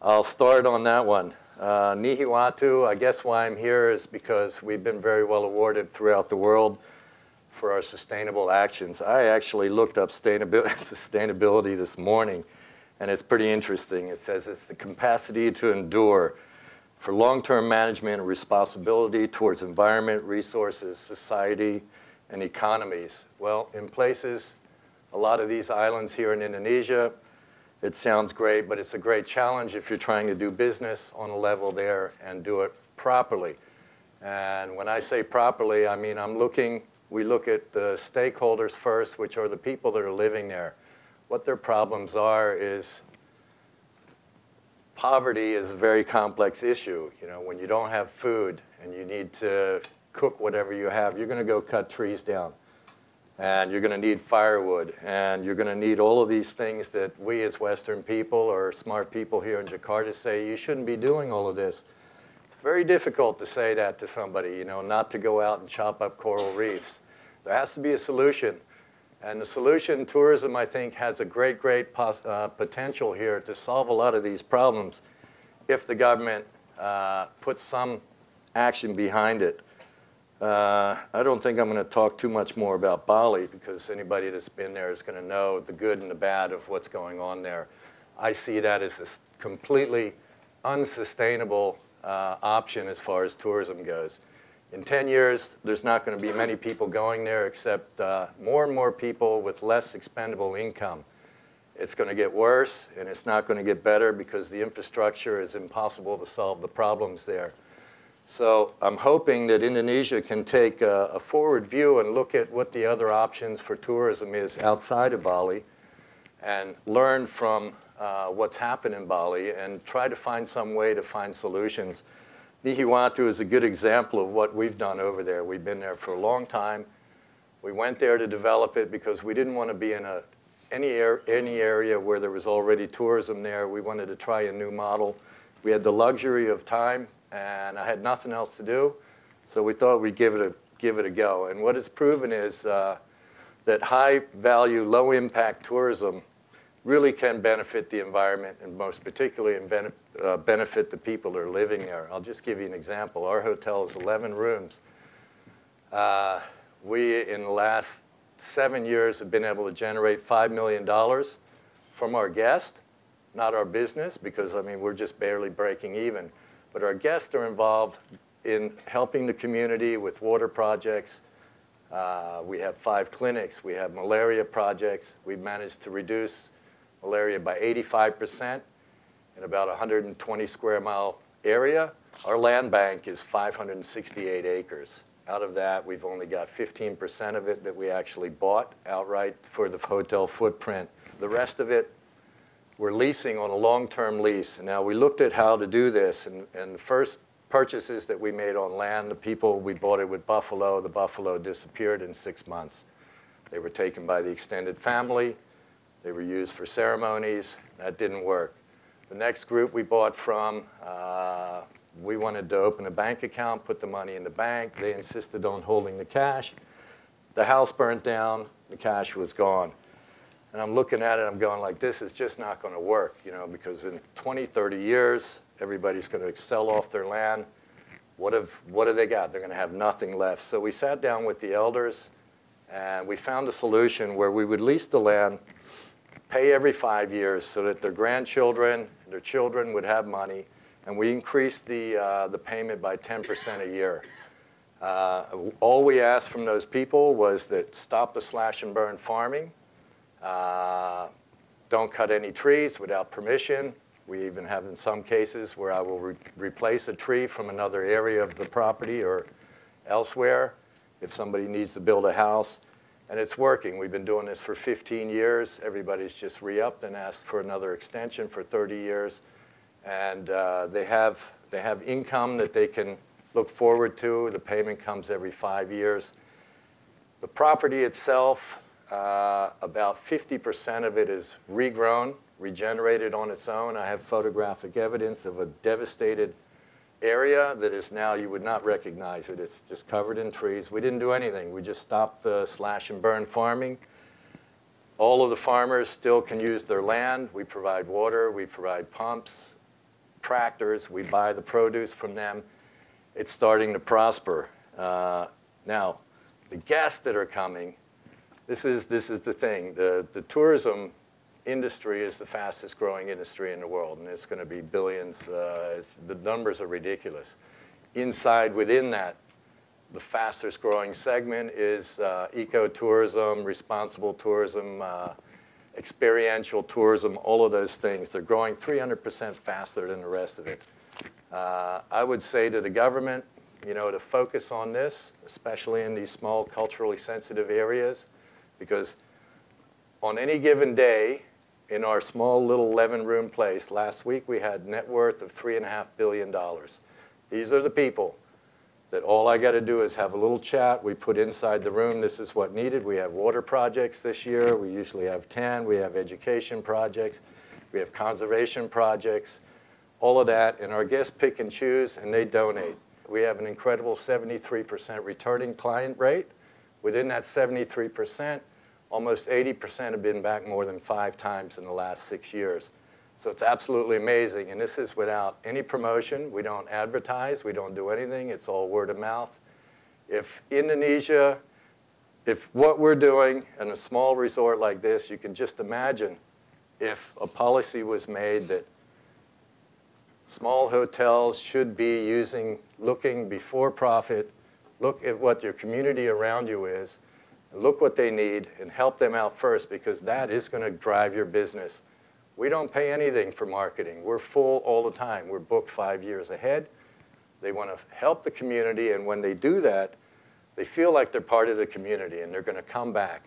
I'll start on that one. Nihiwatu, I guess why I'm here is because we've been very well awarded throughout the world for our sustainable actions. I actually looked up sustainability this morning, and it's pretty interesting. It says it's the capacity to endure for long-term management and responsibility towards environment, resources, society, and economies. Well, in places, a lot of these islands here in Indonesia, it sounds great, but it's a great challenge if you're trying to do business on a level there and do it properly. And when I say properly, I mean we look at the stakeholders first, which are the people that are living there. What their problems are is poverty is a very complex issue. You know, when you don't have food and you need to cook whatever you have, you're going to go cut trees down. And you're going to need firewood. And you're going to need all of these things that we as Western people or smart people here in Jakarta say, you shouldn't be doing all of this. It's very difficult to say that to somebody, you know, not to go out and chop up coral reefs. There has to be a solution. And the solution, tourism, I think, has a great potential here to solve a lot of these problems if the government puts some action behind it. I don't think I'm going to talk too much more about Bali because anybody that's been there is going to know the good and the bad of what's going on there. I see that as a completely unsustainable option as far as tourism goes. In 10 years, there's not going to be many people going there except more and more people with less expendable income. It's going to get worse, and it's not going to get better because the infrastructure is impossible to solve the problems there. So I'm hoping that Indonesia can take a forward view and look at what the other options for tourism is outside of Bali and learn from what's happened in Bali and try to find some way to find solutions. Nihiwatu is a good example of what we've done over there. We've been there for a long time. We went there to develop it because we didn't want to be in any area where there was already tourism there. We wanted to try a new model. We had the luxury of time, and I had nothing else to do, so we thought we'd give it a go. And what it's proven is that high-value, low-impact tourism really can benefit the environment, and most particularly benefit the people that are living there. I'll just give you an example. Our hotel is 11 rooms. We, in the last 7 years, have been able to generate $5 million from our guests, not our business, because, I mean, we're just barely breaking even. But our guests are involved in helping the community with water projects. We have 5 clinics. We have malaria projects. We've managed to reduce malaria by 85% in about a 120 square mile area. Our land bank is 568 acres. Out of that, we've only got 15% of it that we actually bought outright for the hotel footprint. The rest of it, we're leasing on a long-term lease. And now we looked at how to do this, and the first purchases that we made on land, the people, we bought it with buffalo. The buffalo disappeared in 6 months. They were taken by the extended family. They were used for ceremonies. That didn't work. The next group we bought from, we wanted to open a bank account, put the money in the bank. They insisted on holding the cash. The house burnt down. The cash was gone. And I'm looking at it, I'm going like, this is just not going to work, you know, because in 20, 30 years, everybody's going to sell off their land. What have they got? They're going to have nothing left. So we sat down with the elders, and we found a solution where we would lease the land, pay every 5 years so that their grandchildren, their children would have money, and we increased the payment by 10% a year. All we asked from those people was that stop the slash and burn farming, don't cut any trees without permission. We even have in some cases where I will replace a tree from another area of the property or elsewhere if somebody needs to build a house. And it's working. We've been doing this for 15 years. Everybody's just re-upped and asked for another extension for 30 years. And they have income that they can look forward to. The payment comes every 5 years. The property itself, about 50% of it is regrown, regenerated on its own. I have photographic evidence of a devastated area that is now, you would not recognize it. It's just covered in trees. We didn't do anything. We just stopped the slash and burn farming. All of the farmers still can use their land. We provide water. We provide pumps. tractors. We buy the produce from them. It's starting to prosper. Now, the guests that are coming, this is the thing. The tourism industry is the fastest growing industry in the world, and it's going to be billions. The numbers are ridiculous. Within that, the fastest growing segment is ecotourism, responsible tourism, experiential tourism, all of those things. They're growing 300% faster than the rest of it. I would say to the government, to focus on this, especially in these small culturally sensitive areas, because on any given day, in our small little 11-room place, last week we had net worth of $3.5 billion. These are the people that all I got to do is have a little chat. We put inside the room, this is what needed. We have water projects this year. We usually have 10. We have education projects. We have conservation projects, all of that. And our guests pick and choose, and they donate. We have an incredible 73% returning client rate. Within that 73%, almost 80% have been back more than 5 times in the last 6 years. So it's absolutely amazing. And this is without any promotion. We don't advertise. We don't do anything. It's all word of mouth. If Indonesia, if what we're doing in a small resort like this, you can just imagine if a policy was made that small hotels should be looking before profit, look at what your community around you is, look what they need, and help them out first, because that is going to drive your business. We don't pay anything for marketing. We're full all the time. We're booked 5 years ahead. They want to help the community, and when they do that, they feel like they're part of the community, and they're going to come back.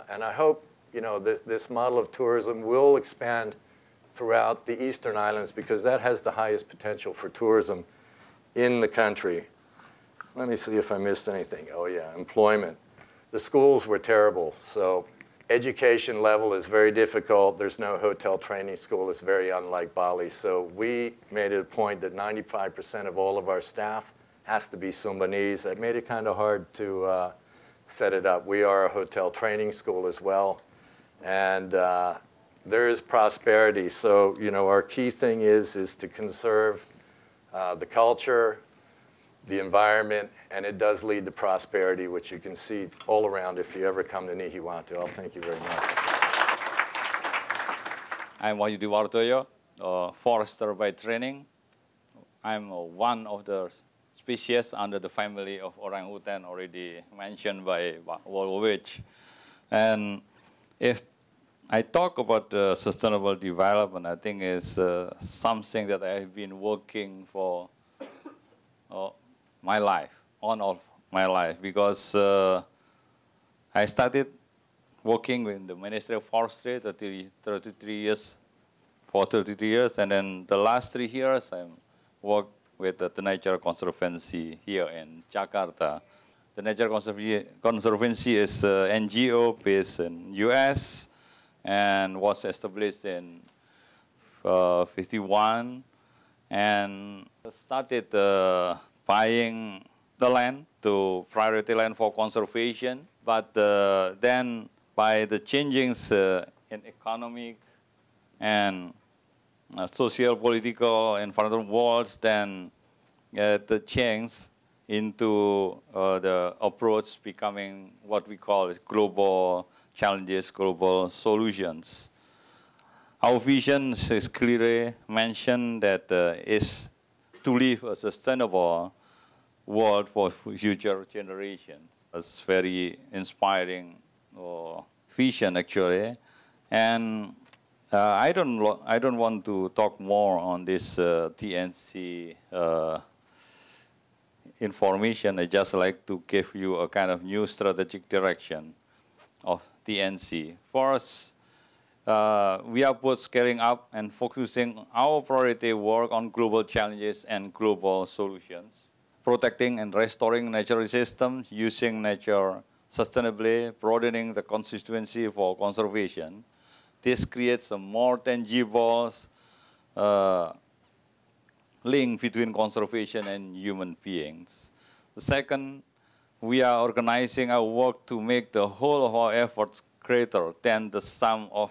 And I hope this model of tourism will expand throughout the Eastern Islands, because that has the highest potential for tourism in the country. Let me see if I missed anything. Oh, yeah, employment. The schools were terrible, so education level is very difficult. There's no hotel training school. It's very unlike Bali. So we made it a point that 95% of all of our staff has to be Sumbanese. That made it kind of hard to set it up. We are a hotel training school as well. And there is prosperity. So, our key thing is to conserve the culture, the environment, and it does lead to prosperity, which you can see all around if you ever come to Nihiwatu. I'll thank you very much. I'm Wahjudi Wardojo, a forester by training. I'm one of the species under the family of orangutan already mentioned by Wolfowitz. And if I talk about sustainable development, I think it's something that I've been working for my life, all of my life, because I started working with the Ministry of Forestry 33 years, and then the last 3 years I worked with the Nature Conservancy here in Jakarta. The Nature Conservancy is an NGO based in US and was established in 51 and started buying the land to priority land for conservation. But then by the changes in economic and social, political, environmental worlds, then the change into the approach becoming what we call global challenges, global solutions. Our vision is clearly mentioned that is to live a sustainable world for future generations. It's very inspiring vision, actually. And I don't want to talk more on this TNC information. I just like to give you a kind of new strategic direction of TNC. First, we are both scaling up and focusing our priority work on global challenges and global solutions, protecting and restoring natural systems, using nature sustainably, broadening the constituency for conservation. This creates a more tangible link between conservation and human beings. The second, we are organizing our work to make the whole of our efforts greater than the sum of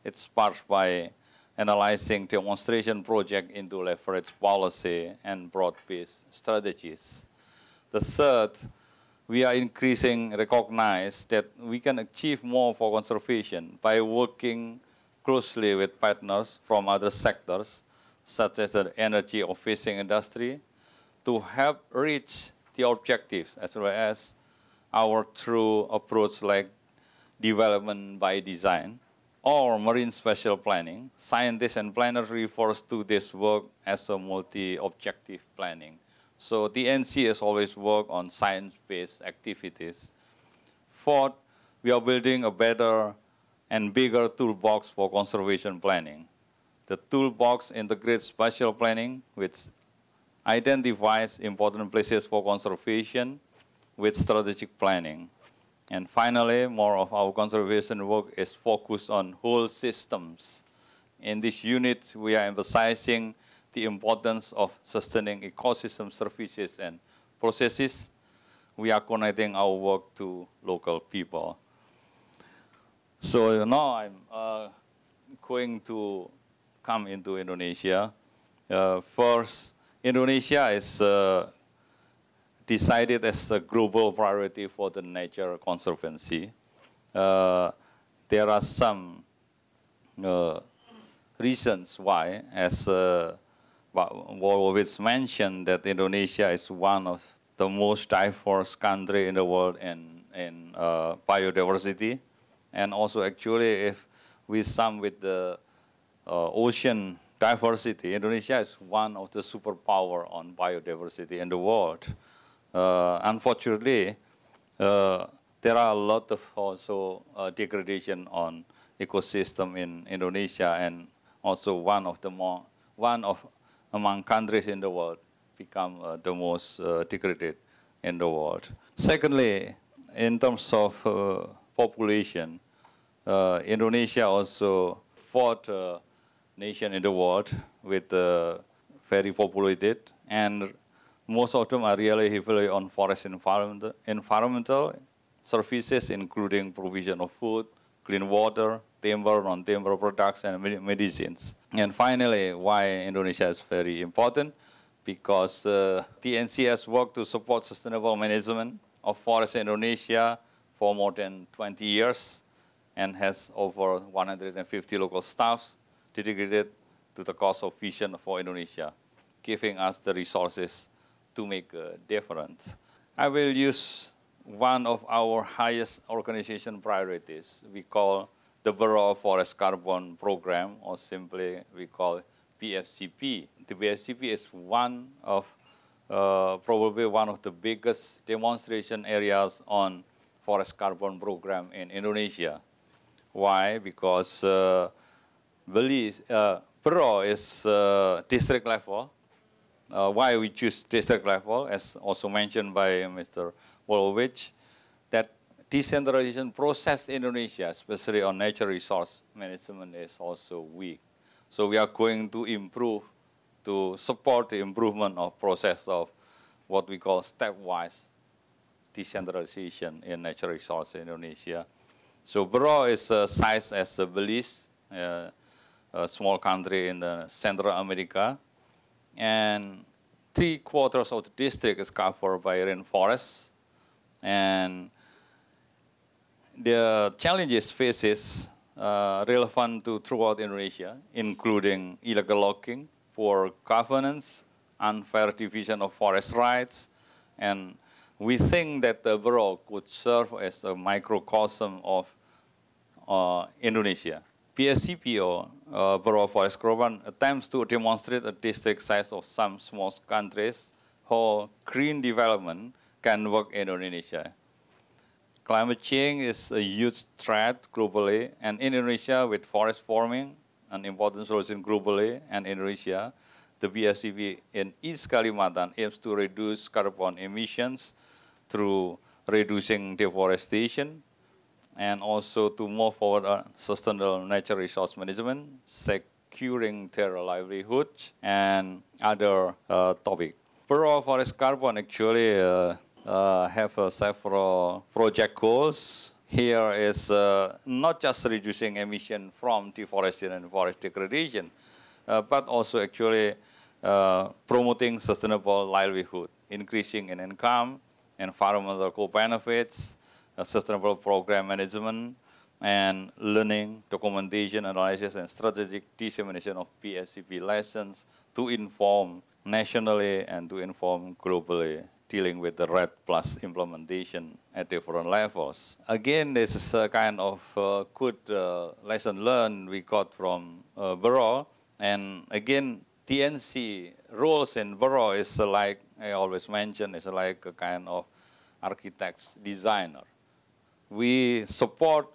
its parts by analyzing demonstration project into leverage policy and broad-based strategies. The third, we are increasing recognize that we can achieve more for conservation by working closely with partners from other sectors, such as the energy or fishing industry, to help reach the objectives, as well as our true approach like development by design or marine spatial planning. Scientists and planners refer to this work as a multi-objective planning. So the NC has always worked on science-based activities. Fourth, we are building a better and bigger toolbox for conservation planning. The toolbox integrates spatial planning, which identifies important places for conservation with strategic planning. And finally, more of our conservation work is focused on whole systems. In this unit, we are emphasizing the importance of sustaining ecosystem services and processes. We are connecting our work to local people. So now I'm going to come into Indonesia. First, Indonesia is decided as a global priority for the Nature Conservancy. There are some reasons why, as Wolfowitz mentioned, that Indonesia is one of the most diverse country in the world in biodiversity. And also actually, if we sum with the ocean diversity, Indonesia is one of the superpower on biodiversity in the world. Unfortunately, there are a lot of also degradation on ecosystem in Indonesia, and also one of among countries in the world become the most degraded in the world. Secondly, in terms of population, Indonesia also fourth nation in the world with very populated, and most of them are really heavily on forest environmental services, including provision of food, clean water, timber, non-timber products, and medicines. And finally, why Indonesia is very important? Because TNC has worked to support sustainable management of forests in Indonesia for more than 20 years and has over 150 local staffs dedicated to the cause of vision for Indonesia, giving us the resources to make a difference. I will use one of our highest organization priorities. We call the Bureau of Forest Carbon Program, or simply we call BFCP. The BFCP is one of probably one of the biggest demonstration areas on forest carbon program in Indonesia. Why? Because Bureau is district level. Why we choose district level, as also mentioned by Mr. Wolfowitz, that decentralization process in Indonesia, especially on natural resource management, is also weak. So we are going to improve, to support the improvement of process of what we call stepwise decentralization in natural resource in Indonesia. So Bureau is sized as Belize, a small country in Central America, and 3/4 of the district is covered by rainforests. And the challenges faces relevant to throughout Indonesia, including illegal logging, poor governance, unfair division of forest rights, and we think that the Bureau could serve as a microcosm of Indonesia. PSCPO, Bureau of Forest Carbon, attempts to demonstrate a district size of some small countries how green development can work in Indonesia. Climate change is a huge threat globally, and in Indonesia, with forest farming, an important solution globally, and Indonesia, the BFCP in East Kalimantan aims to reduce carbon emissions through reducing deforestation, and also to move forward on sustainable natural resource management, securing their livelihoods, and other topics. Bureau of Forest Carbon actually have several project goals. here is not just reducing emission from deforestation and forest degradation, but also actually promoting sustainable livelihood, increasing in income, environmental co-benefits, sustainable program management, and learning, documentation, analysis, and strategic dissemination of PSCP lessons to inform nationally and to inform globally, dealing with the RED Plus implementation at different levels. Again, this is a kind of good lesson learned we got from Bureau. And again, TNC roles in Bureau is like I always mention, is like a kind of architect's designer. We support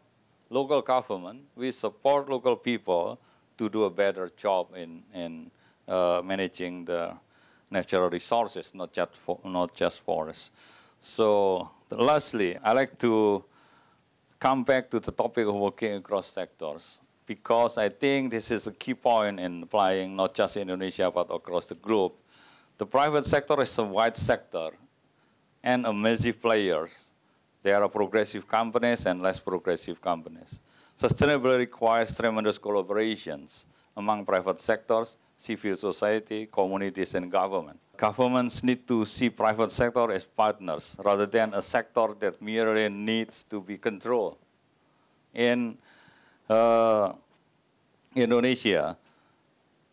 local government, we support local people to do a better job in managing the natural resources, not just forests. So lastly, I like to come back to the topic of working across sectors, because I think this is a key point in applying not just in Indonesia but across the globe. The private sector is a wide sector and a massive players. There are progressive companies and less progressive companies. Sustainability requires tremendous collaborations among private sectors, civil society, communities, and government. Governments need to see private sector as partners rather than a sector that merely needs to be controlled. In Indonesia,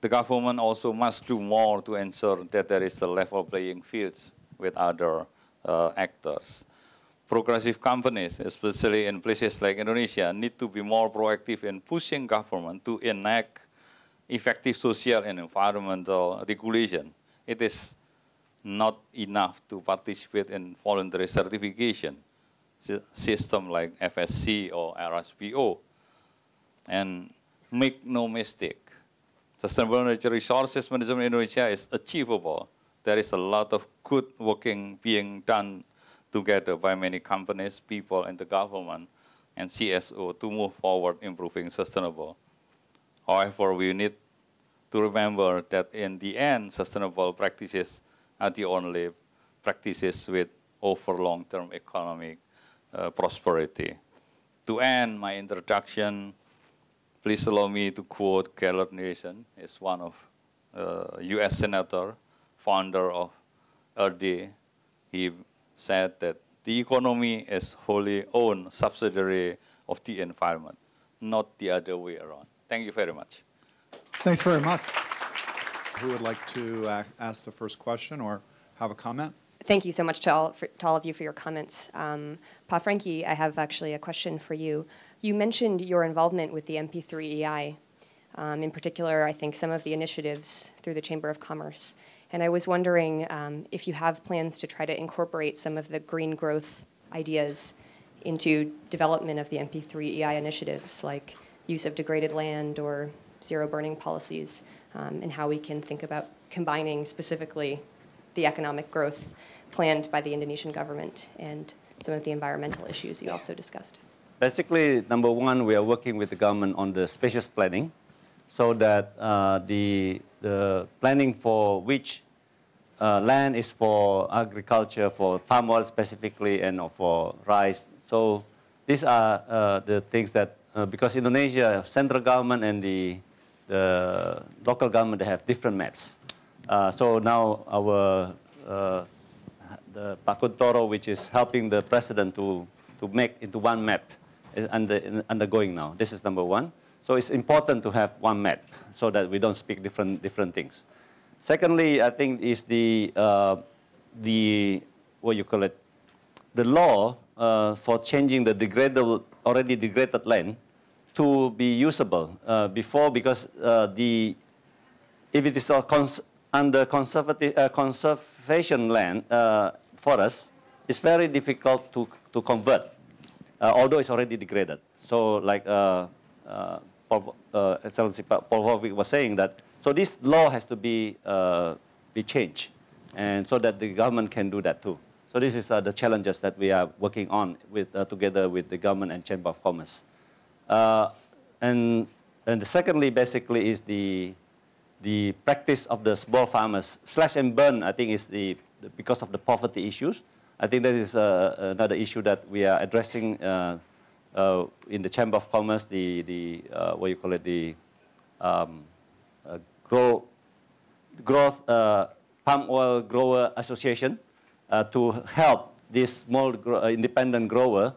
the government also must do more to ensure that there is a level playing field with other actors. Progressive companies, especially in places like Indonesia, need to be more proactive in pushing government to enact effective social and environmental regulation. It is not enough to participate in voluntary certification system like FSC or RSPO. And make no mistake, sustainable natural resources management in Indonesia is achievable. There is a lot of good working being done together by many companies, people, and the government and CSO to move forward improving sustainable. However, we need to remember that in the end, sustainable practices are the only practices with over long-term economic prosperity. To end my introduction, please allow me to quote Gellert Nielsen, is one of US Senator, founder of RD. He said that the economy is wholly owned subsidiary of the environment, not the other way around. Thank you very much. Thanks very much. Who would like to ask the first question or have a comment? Thank you so much to all of you for your comments. Pa Frankie, I have actually a question for you. You mentioned your involvement with the MP3EI, in particular, I think, some of the initiatives through the Chamber of Commerce. And I was wondering if you have plans to try to incorporate some of the green growth ideas into development of the MP3EI initiatives, like use of degraded land or zero burning policies, and how we can think about combining specifically the economic growth planned by the Indonesian government and some of the environmental issues you also discussed. Basically, number one, we are working with the government on the spacious planning, so that the planning for which land is for agriculture, for palm oil specifically, and for rice. So these are the things that, because Indonesia, central government and the local government, they have different maps. So now our the Pak Kuntoro, which is helping the president to make into one map, is undergoing now. This is number one. So it's important to have one map so that we don't speak different things. Secondly, I think is the what you call it, the law for changing the already degraded land to be usable before, because if it is under conservation land forest, it's very difficult to convert, although it's already degraded. So like Excellency Wolfowitz was saying that, so this law has to be changed, and so that the government can do that too. So this is the challenges that we are working on with together with the government and Chamber of Commerce. And secondly, basically, is the practice of the small farmers. Slash and burn, I think, is because of the poverty issues. I think that is another issue that we are addressing in the Chamber of Commerce, what you call it, the Growth Palm Oil Grower Association, to help this small independent grower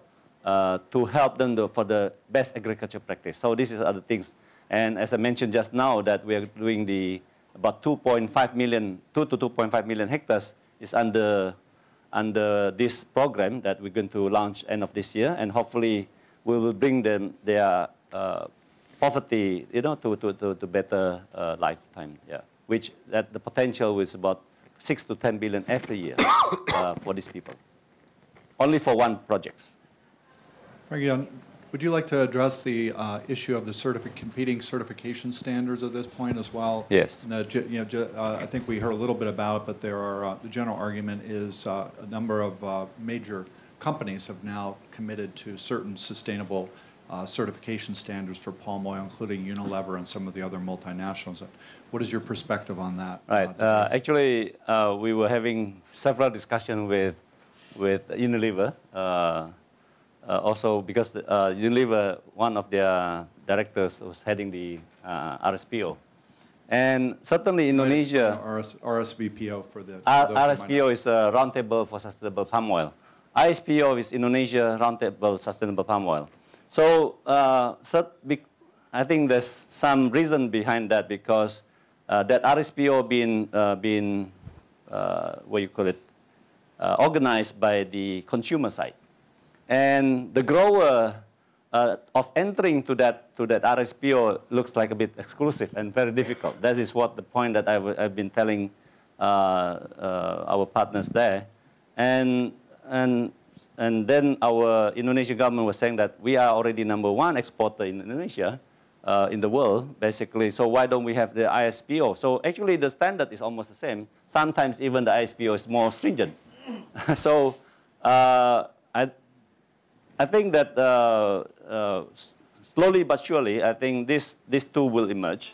to help them for the best agriculture practice. So this is other things. And as I mentioned just now, that we are doing about 2.5 million, 2 to 2.5 million hectares is under this program that we're going to launch end of this year, and hopefully we will bring them their poverty, to better lifetime. Yeah, which that the potential is about 6 to 10 billion every year for these people, only for one project. Again, would you like to address the issue of the competing certification standards at this point as well? Yes. I think we heard a little bit about it, but there are the general argument is a number of major companies have now committed to certain sustainable certification standards for palm oil, including Unilever and some of the other multinationals. What is your perspective on that? Right. Actually, we were having several discussions with Unilever. Also, because Unilever, one of their directors was heading the RSPO. And certainly Indonesia... RSVPO for the... RSPO is the Roundtable for Sustainable Palm Oil. ISPO is Indonesia Roundtable Sustainable Palm Oil. So I think there's some reason behind that, because that RSPO been what you call it, organized by the consumer side. And the grower of entering to that RSPO looks like a bit exclusive and very difficult. That is what the point that I've been telling our partners there. And then our Indonesian government was saying that we are already #1 exporter in Indonesia, in the world, basically. So why don't we have the ISPO? So actually the standard is almost the same. Sometimes even the ISPO is more stringent. So I think that slowly but surely, I think these two will emerge.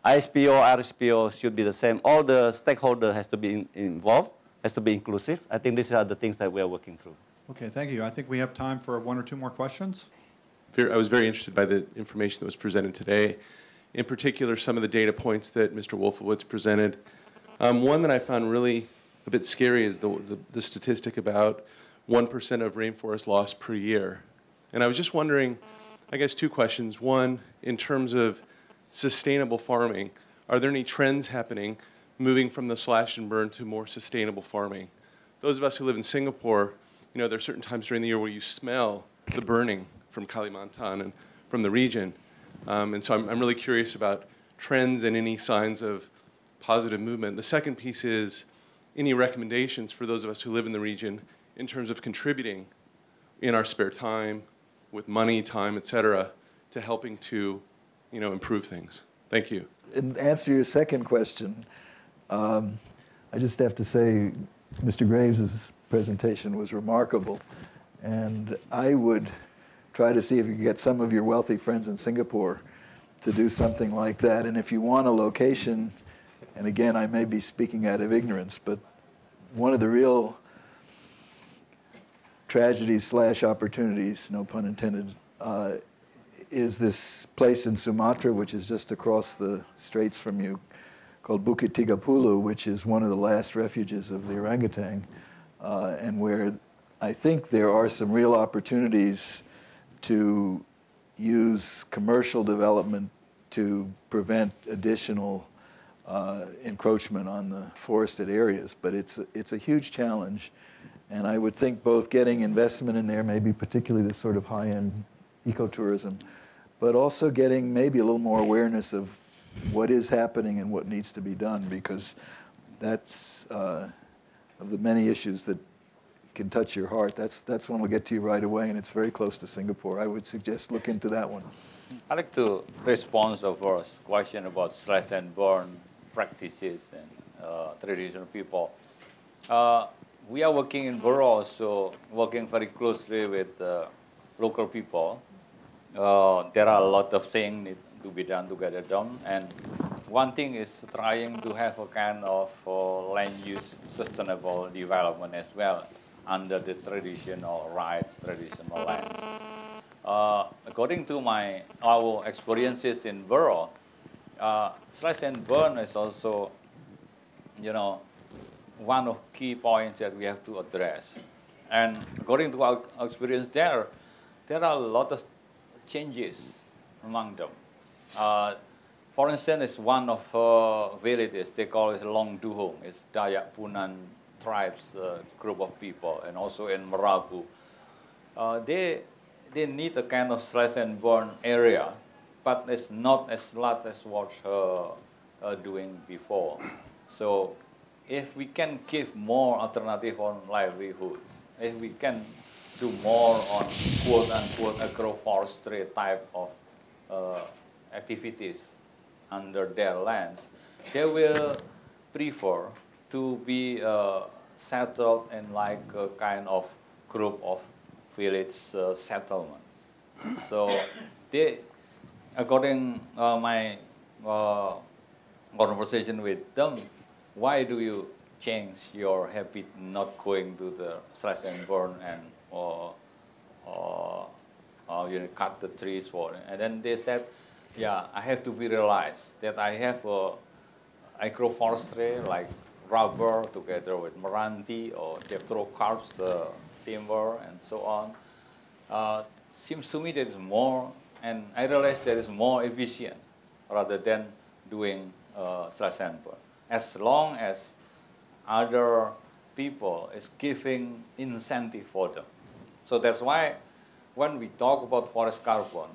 ISPO, RSPO should be the same. All the stakeholders has to be involved, has to be inclusive. I think these are the things that we are working through. Okay, thank you. I think we have time for 1 or 2 more questions. I was very interested by the information that was presented today. In particular, some of the data points that Mr. Wolfowitz presented. One that I found really a bit scary is the statistic about 1% of rainforest loss per year. And I was just wondering, I guess 2 questions. One, in terms of sustainable farming, are there any trends happening moving from the slash and burn to more sustainable farming? Those of us who live in Singapore, there are certain times during the year where you smell the burning from Kalimantan and from the region. And so I'm really curious about trends and any signs of positive movement. The second piece is any recommendations for those of us who live in the region in terms of contributing in our spare time, with money, time, et cetera, to helping to, improve things. Thank you. In answer to your second question, I just have to say Mr. Graves' presentation was remarkable, and I would try to see if you could get some of your wealthy friends in Singapore to do something like that. And if you want a location, and again, I may be speaking out of ignorance, but one of the real tragedies / opportunities, no pun intended, is this place in Sumatra, which is just across the straits from you, called Bukit 30, which is one of the last refuges of the orangutan, and where I think there are some real opportunities to use commercial development to prevent additional encroachment on the forested areas. But it's a huge challenge. And I would think both getting investment in there, maybe particularly this sort of high-end ecotourism, but also getting maybe a little more awareness of what is happening and what needs to be done, because that's, of the many issues that can touch your heart, that's one we'll get to you right away, and it's very close to Singapore. I would suggest look into that one. I'd like to respond to the first question about slash and burn practices and traditional people. We are working in Borough, so working very closely with local people. There are a lot of things need to be done together. And one thing is trying to have a kind of land use sustainable development as well. under the traditional rights, traditional lands. According to our experiences in Burro, slash and burn is also, one of key points that we have to address. And according to our experience there are a lot of changes among them. For instance, it's one of villages, they call it Long Duhung. It's Dayak Punan tribes group of people, and also in Merabu. They need a kind of slash and burn area, but it's not as large as what doing before. So if we can give more alternative on livelihoods, if we can do more on quote-unquote agroforestry type of activities under their lands, they will prefer to be settled in like a kind of group of village settlements. So they, according my conversation with them, why do you change your habit not going to the slash and burn and cut the trees for it? And then they said, yeah, I have to be realized that I have agroforestry like rubber together with Meranti or Dipterocarps, timber and so on. Seems to me that is more, and I realize that is more efficient rather than doing slash and burn, as long as other people is giving incentive for them. So that's why when we talk about forest carbon,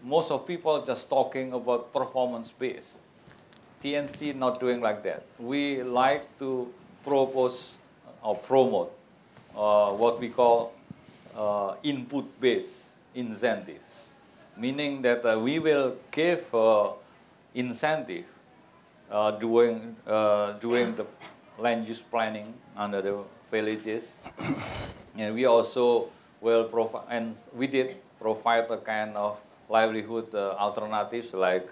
most of people just talking about performance-based. TNC not doing like that. We like to propose or promote what we call input-based incentive, meaning that we will give incentive during the land use planning under the villages, and we also will provide, and we did provide a kind of livelihood alternatives like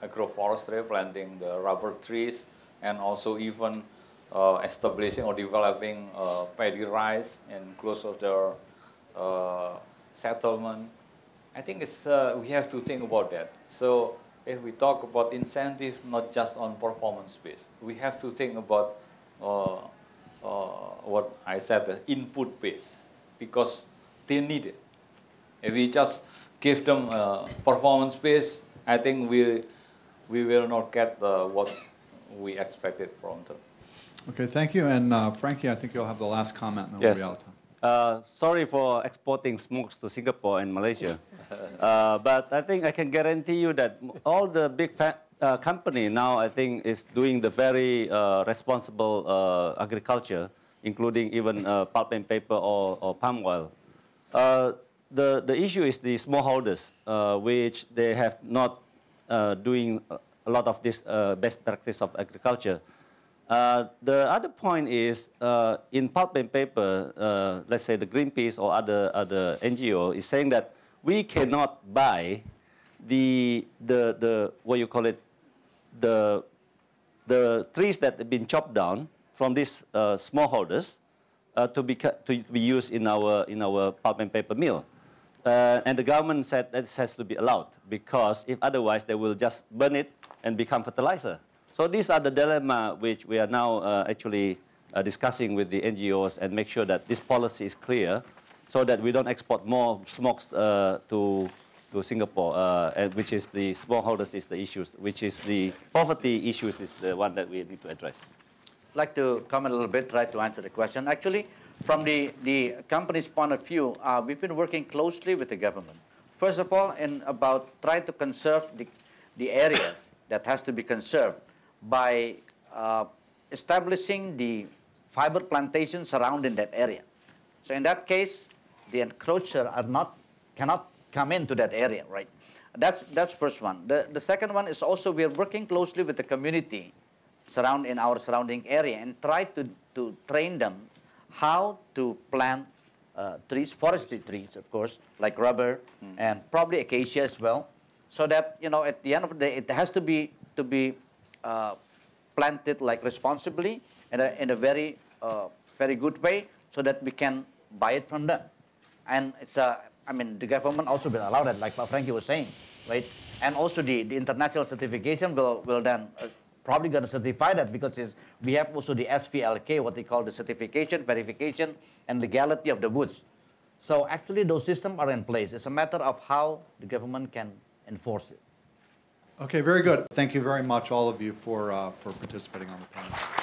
agroforestry, planting the rubber trees, and also even establishing or developing paddy rice and close of their settlement. I think it's, we have to think about that. So if we talk about incentives, not just on performance based, we have to think about what I said, input based, because they need it. If we just give them performance based, I think we will not get what we expected from them. Okay, thank you. And Frankie, I think you'll have the last comment, and then we'll be out of time. Sorry for exporting smokes to Singapore and Malaysia, but I think I can guarantee you that all the big company now, I think, is doing the very responsible agriculture, including even pulp and paper or palm oil. The issue is the smallholders, which they have not doing a lot of this best practice of agriculture. The other point is in pulp and paper, let's say the Greenpeace or other NGO is saying that we cannot buy the what you call it, the trees that have been chopped down from these smallholders to be used in our pulp and paper mill. And the government said that this has to be allowed, because if otherwise they will just burn it and become fertilizer. So these are the dilemma which we are now actually discussing with the NGOs, and make sure that this policy is clear so that we don't export more smokes to Singapore, and which is the smallholders is the issues, which is the poverty issues is the one that we need to address. I'd like to comment a little bit, try to answer the question. Actually, from the company's point of view, we've been working closely with the government. First of all, in about trying to conserve the areas that has to be conserved by establishing the fiber plantations surrounding that area. So in that case, the encroacher cannot come into that area, right? That's first one. The second one is also we are working closely with the community in our surrounding area, and try to train them how to plant trees, forestry trees, of course, like rubber and probably acacia as well, so that, you know, at the end of the day, it has to be planted like responsibly in a very very good way, so that we can buy it from them. And it's I mean, the government also will allow that, like Pak Frankie was saying, right? And also the international certification will then probably going to certify that, because we have also the SVLK, what they call the certification, verification, and legality of the goods. So actually those systems are in place. It's a matter of how the government can enforce it. Okay, very good. Thank you very much, all of you, for participating on the panel.